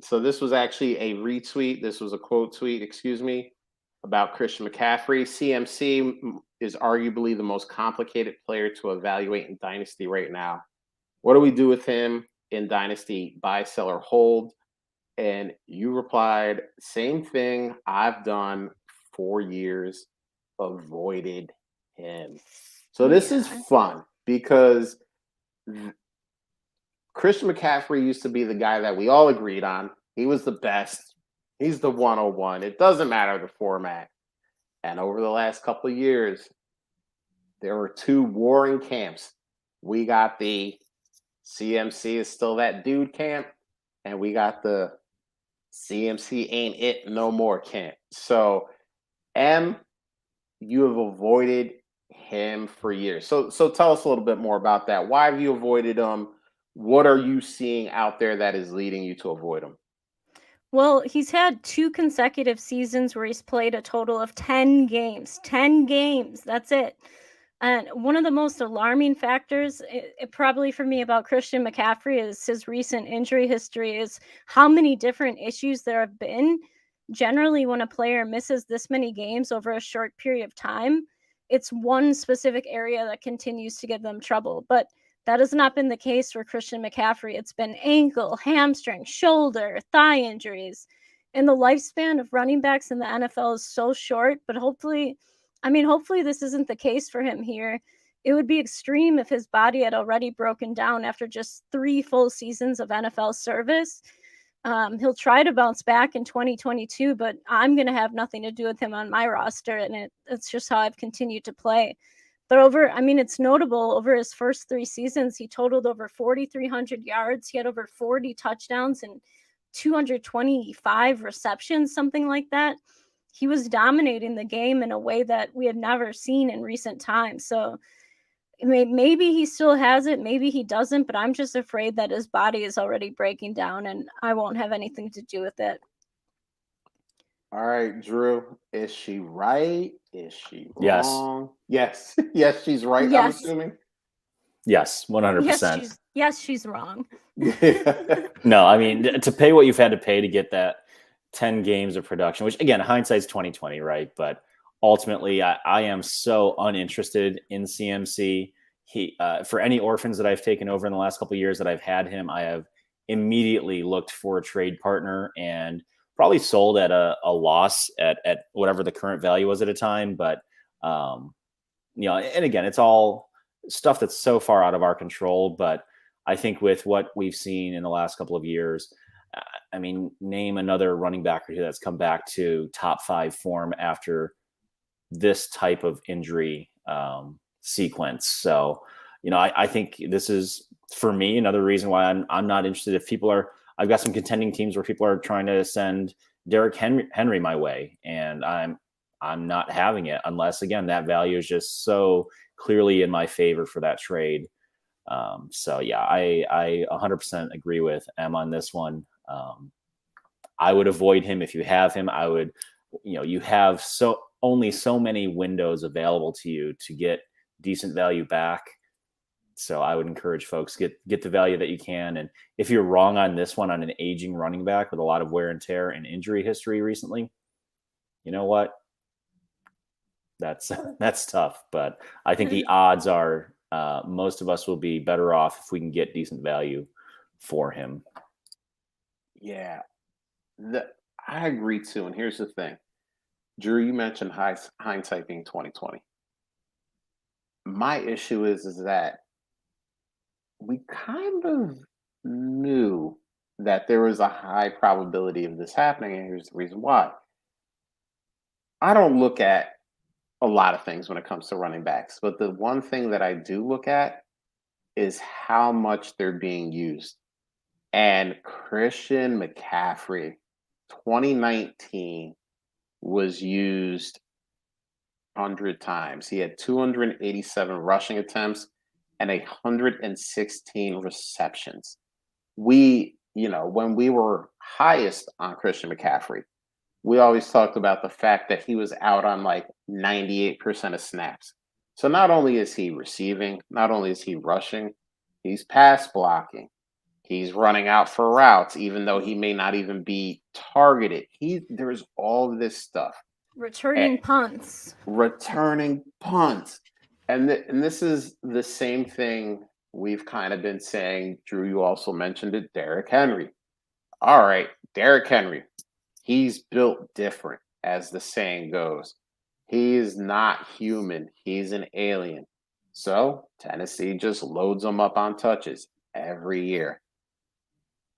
so this was actually a retweet. This was a quote tweet, excuse me, about Christian McCaffrey. CMC is arguably the most complicated player to evaluate in Dynasty right now. What do we do with him in Dynasty? Buy, sell, or hold? And you replied, same thing I've done for years, avoided him. So this is fun, because Christian McCaffrey used to be the guy that we all agreed on. He was the best. He's the 101. It doesn't matter the format. And over the last couple of years, there were two warring camps. we got the CMC is still that dude camp, and we got the CMC ain't it no more camp. So, M, you have avoided him for years. So tell us a little bit more about that. Why have you avoided him? What are you seeing out there that is leading you to avoid him? Well, he's had 2 consecutive seasons where he's played a total of 10 games. 10 games, that's it. And one of the most alarming factors, probably for me about Christian McCaffrey is his recent injury history, is how many different issues there have been. Generally, when a player misses this many games over a short period of time, it's one specific area that continues to give them trouble. But that has not been the case for Christian McCaffrey. It's been ankle, hamstring, shoulder, thigh injuries. And the lifespan of running backs in the NFL is so short, but hopefully this isn't the case for him here. It would be extreme if his body had already broken down after just 3 full seasons of NFL service. He'll try to bounce back in 2022, but I'm going to have nothing to do with him on my roster, and it's just how I've continued to play. But it's notable, over his first 3 seasons, he totaled over 4,300 yards. He had over 40 touchdowns and 225 receptions, something like that. He was dominating the game in a way that we had never seen in recent times. So maybe he still has it, maybe he doesn't, but I'm just afraid that his body is already breaking down and I won't have anything to do with it. All right, Drew, is she right? Is she Yes. wrong? Yes. Yes, she's right, I'm Yes. assuming. Yes, 100%. Yes, she's wrong. No, I mean, to pay what you've had to pay to get that 10 games of production, which again, hindsight's 2020, right? But ultimately, I am so uninterested in CMC. For any orphans that I've taken over in the last couple of years that I've had him, I have immediately looked for a trade partner and probably sold at a loss at whatever the current value was at a time. But, and again, it's all stuff that's so far out of our control. But I think with what we've seen in the last couple of years, name another running back or two that's come back to top 5 form after this type of injury sequence. So, I think this is, for me, another reason why I'm not interested. If I've got some contending teams where people are trying to send Derrick Henry my way, and I'm not having it unless, again, that value is just so clearly in my favor for that trade. So yeah, I 100% agree with Em on this one. I would avoid him if you have him. I would, you have only so many windows available to you to get decent value back. So I would encourage folks get the value that you can. And if you're wrong on this one, on an aging running back with a lot of wear and tear and injury history recently, you know what? That's tough. But I think the odds are most of us will be better off if we can get decent value for him. Yeah, I agree too. And here's the thing, Drew, you mentioned hindsight being 2020. My issue is that we kind of knew that there was a high probability of this happening, and here's the reason why. I don't look at a lot of things when it comes to running backs, but the one thing that I do look at is how much they're being used. And Christian McCaffrey, 2019, was used 100 times. He had 287 rushing attempts and 116 receptions. When we were highest on Christian McCaffrey, we always talked about the fact that he was out on like 98% of snaps. So not only is he receiving, not only is he rushing, he's pass blocking. He's running out for routes, even though he may not even be targeted. There's all of this stuff. Returning punts. And this is the same thing we've kind of been saying. Drew, you also mentioned it, Derrick Henry. All right, Derrick Henry. He's built different, as the saying goes. He is not human. He's an alien. So Tennessee just loads him up on touches every year.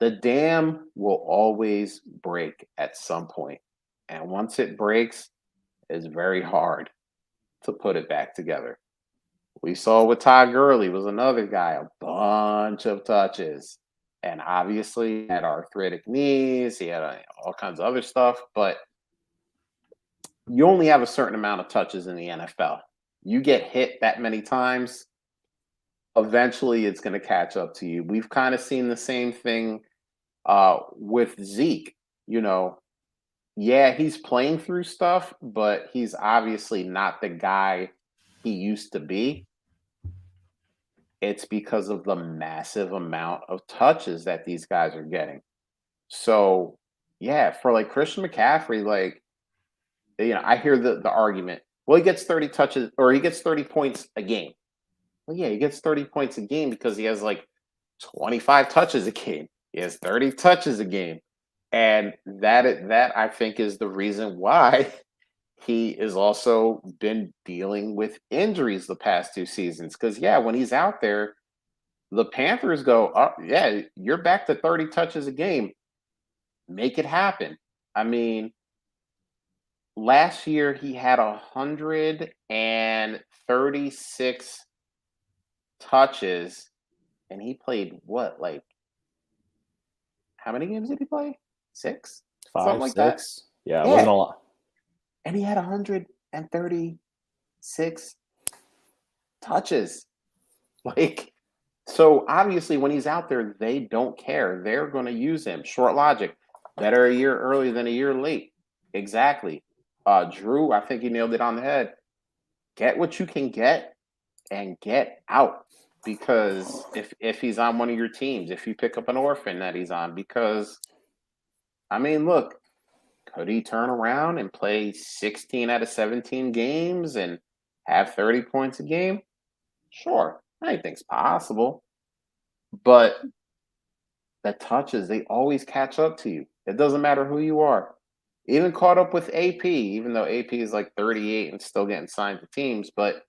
The dam will always break at some point. And once it breaks, it's very hard to put it back together. We saw with Todd Gurley was another guy, a bunch of touches. And obviously he had arthritic knees, he had all kinds of other stuff, but you only have a certain amount of touches in the NFL. You get hit that many times, eventually it's going to catch up to you. We've kind of seen the same thing with Zeke. You know, yeah, he's playing through stuff, but he's obviously not the guy he used to be. It's because of the massive amount of touches that these guys are getting. So, yeah, for like Christian McCaffrey, like, I hear the argument. Well, he gets 30 touches or he gets 30 points a game. Well, yeah, he gets 30 points a game because he has like 25 touches a game. He has 30 touches a game. And that I think is the reason why he has also been dealing with injuries the past 2 seasons. Because yeah, when he's out there, the Panthers go, oh, yeah, you're back to 30 touches a game. Make it happen. I mean, last year he had 136 touches, and he played what, like, how many games did he play? 6? Something 5, like that. 6. Yeah, it Yeah. wasn't a lot. And he had 136 touches. Like, so obviously when he's out there, they don't care. They're going to use him. Short logic. Better a year early than a year late. Exactly. Drew, I think he nailed it on the head. Get what you can get and get out. Because if he's on one of your teams, if you pick up an orphan that he's on, because I mean, look, could he turn around and play 16 out of 17 games and have 30 points a game? Sure, anything's possible. But the touches, they always catch up to you. It doesn't matter who you are. Even caught up with AP, even though AP is like 38 and still getting signed to teams, but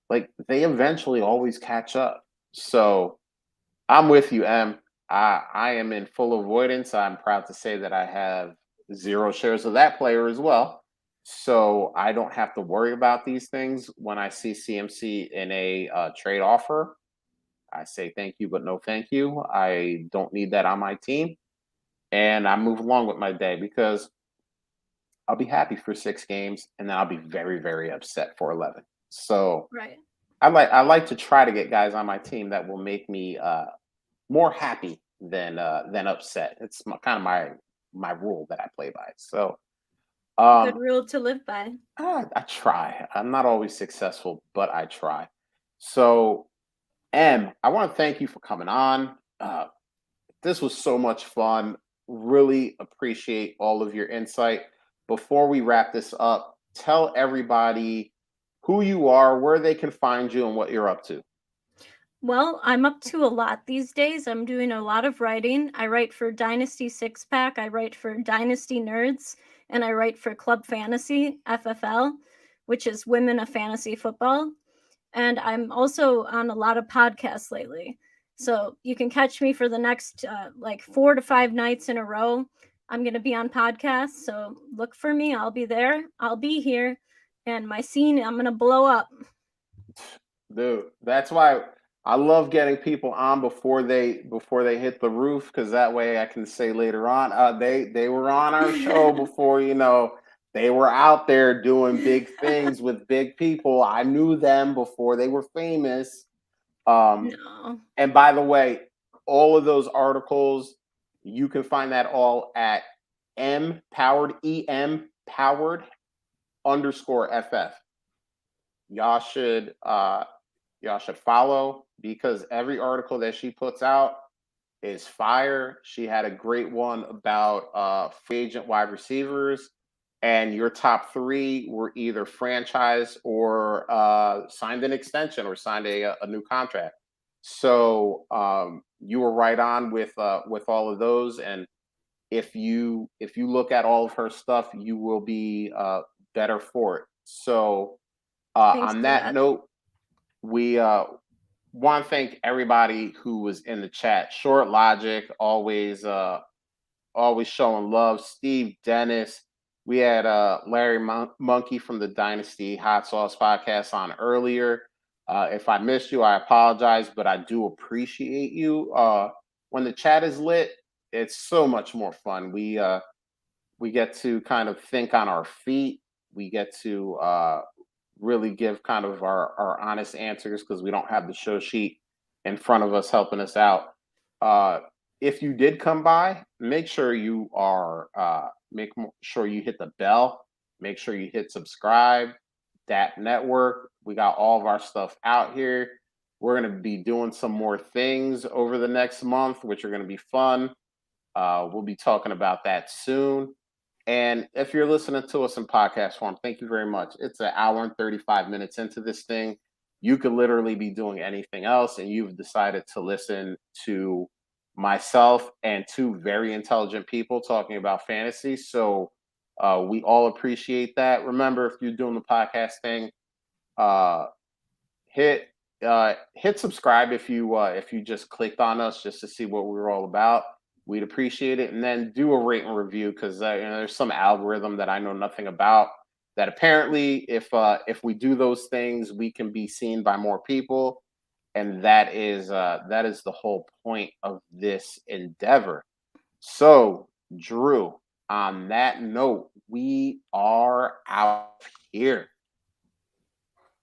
like they eventually always catch up. So I'm with you, Em. I am in full avoidance. I'm proud to say that I have 0 shares of that player as well. So I don't have to worry about these things when I see CMC in a trade offer. I say thank you, but no thank you. I don't need that on my team. And I move along with my day because I'll be happy for 6 games and then I'll be very, very upset for 11. So Right. I like to try to get guys on my team that will make me more happy than upset. It's kind of my rule that I play by. So Good um, rule to live by. I try. I'm not always successful, but I try. So Em, I want to thank you for coming on. This was so much fun. Really appreciate all of your insight. Before we wrap this up, tell everybody who you are, where they can find you, and what you're up to. Well, I'm up to a lot these days. I'm doing a lot of writing. I write for Dynasty Six Pack, I write for Dynasty Nerds, and I write for Club Fantasy, FFL, which is Women of Fantasy Football. And I'm also on a lot of podcasts lately. So you can catch me for the next like 4 to 5 nights in a row. I'm going to be on podcasts. So look for me. I'll be there. I'll be here. And my scene, I'm going to blow up. Dude, that's why I love getting people on before they hit the roof, because that way I can say later on, they were on our show before, they were out there doing big things with big people. I knew them before they were famous. No. And by the way, all of those articles, you can find that all at em powered _FF. Y'all should follow, because every article that she puts out is fire. She had a great one about free agent wide receivers, and your top 3 were either franchise or signed an extension or signed a new contract. So you were right on with all of those. And if you look at all of her stuff, you will be better for it. So Thanks on for that that. note, we want to thank everybody who was in the chat. Short Logic, always showing love. Steve Dennis. We had Larry Monkey from the Dynasty Hot Sauce podcast on earlier. If I missed you, I apologize, but I do appreciate you. When the chat is lit, it's so much more fun. We get to kind of think on our feet. We get to really give kind of our honest answers because we don't have the show sheet in front of us helping us out. If you did come by, make sure you are sure you hit the bell. Make sure you hit subscribe. That network. We got all of our stuff out here. We're going to be doing some more things over the next month, which are going to be fun. We'll be talking about that soon. And if you're listening to us in podcast form, thank you very much. It's an hour and 35 minutes into this thing. You could literally be doing anything else, and you've decided to listen to myself and two very intelligent people talking about fantasy. So we all appreciate that. Remember, if you're doing the podcast thing, hit subscribe if you just clicked on us just to see what we were all about. We'd appreciate it, and then do a rate and review because there's some algorithm that I know nothing about. That apparently, if we do those things, we can be seen by more people, and that is the whole point of this endeavor. So, Drew, on that note, we are out here.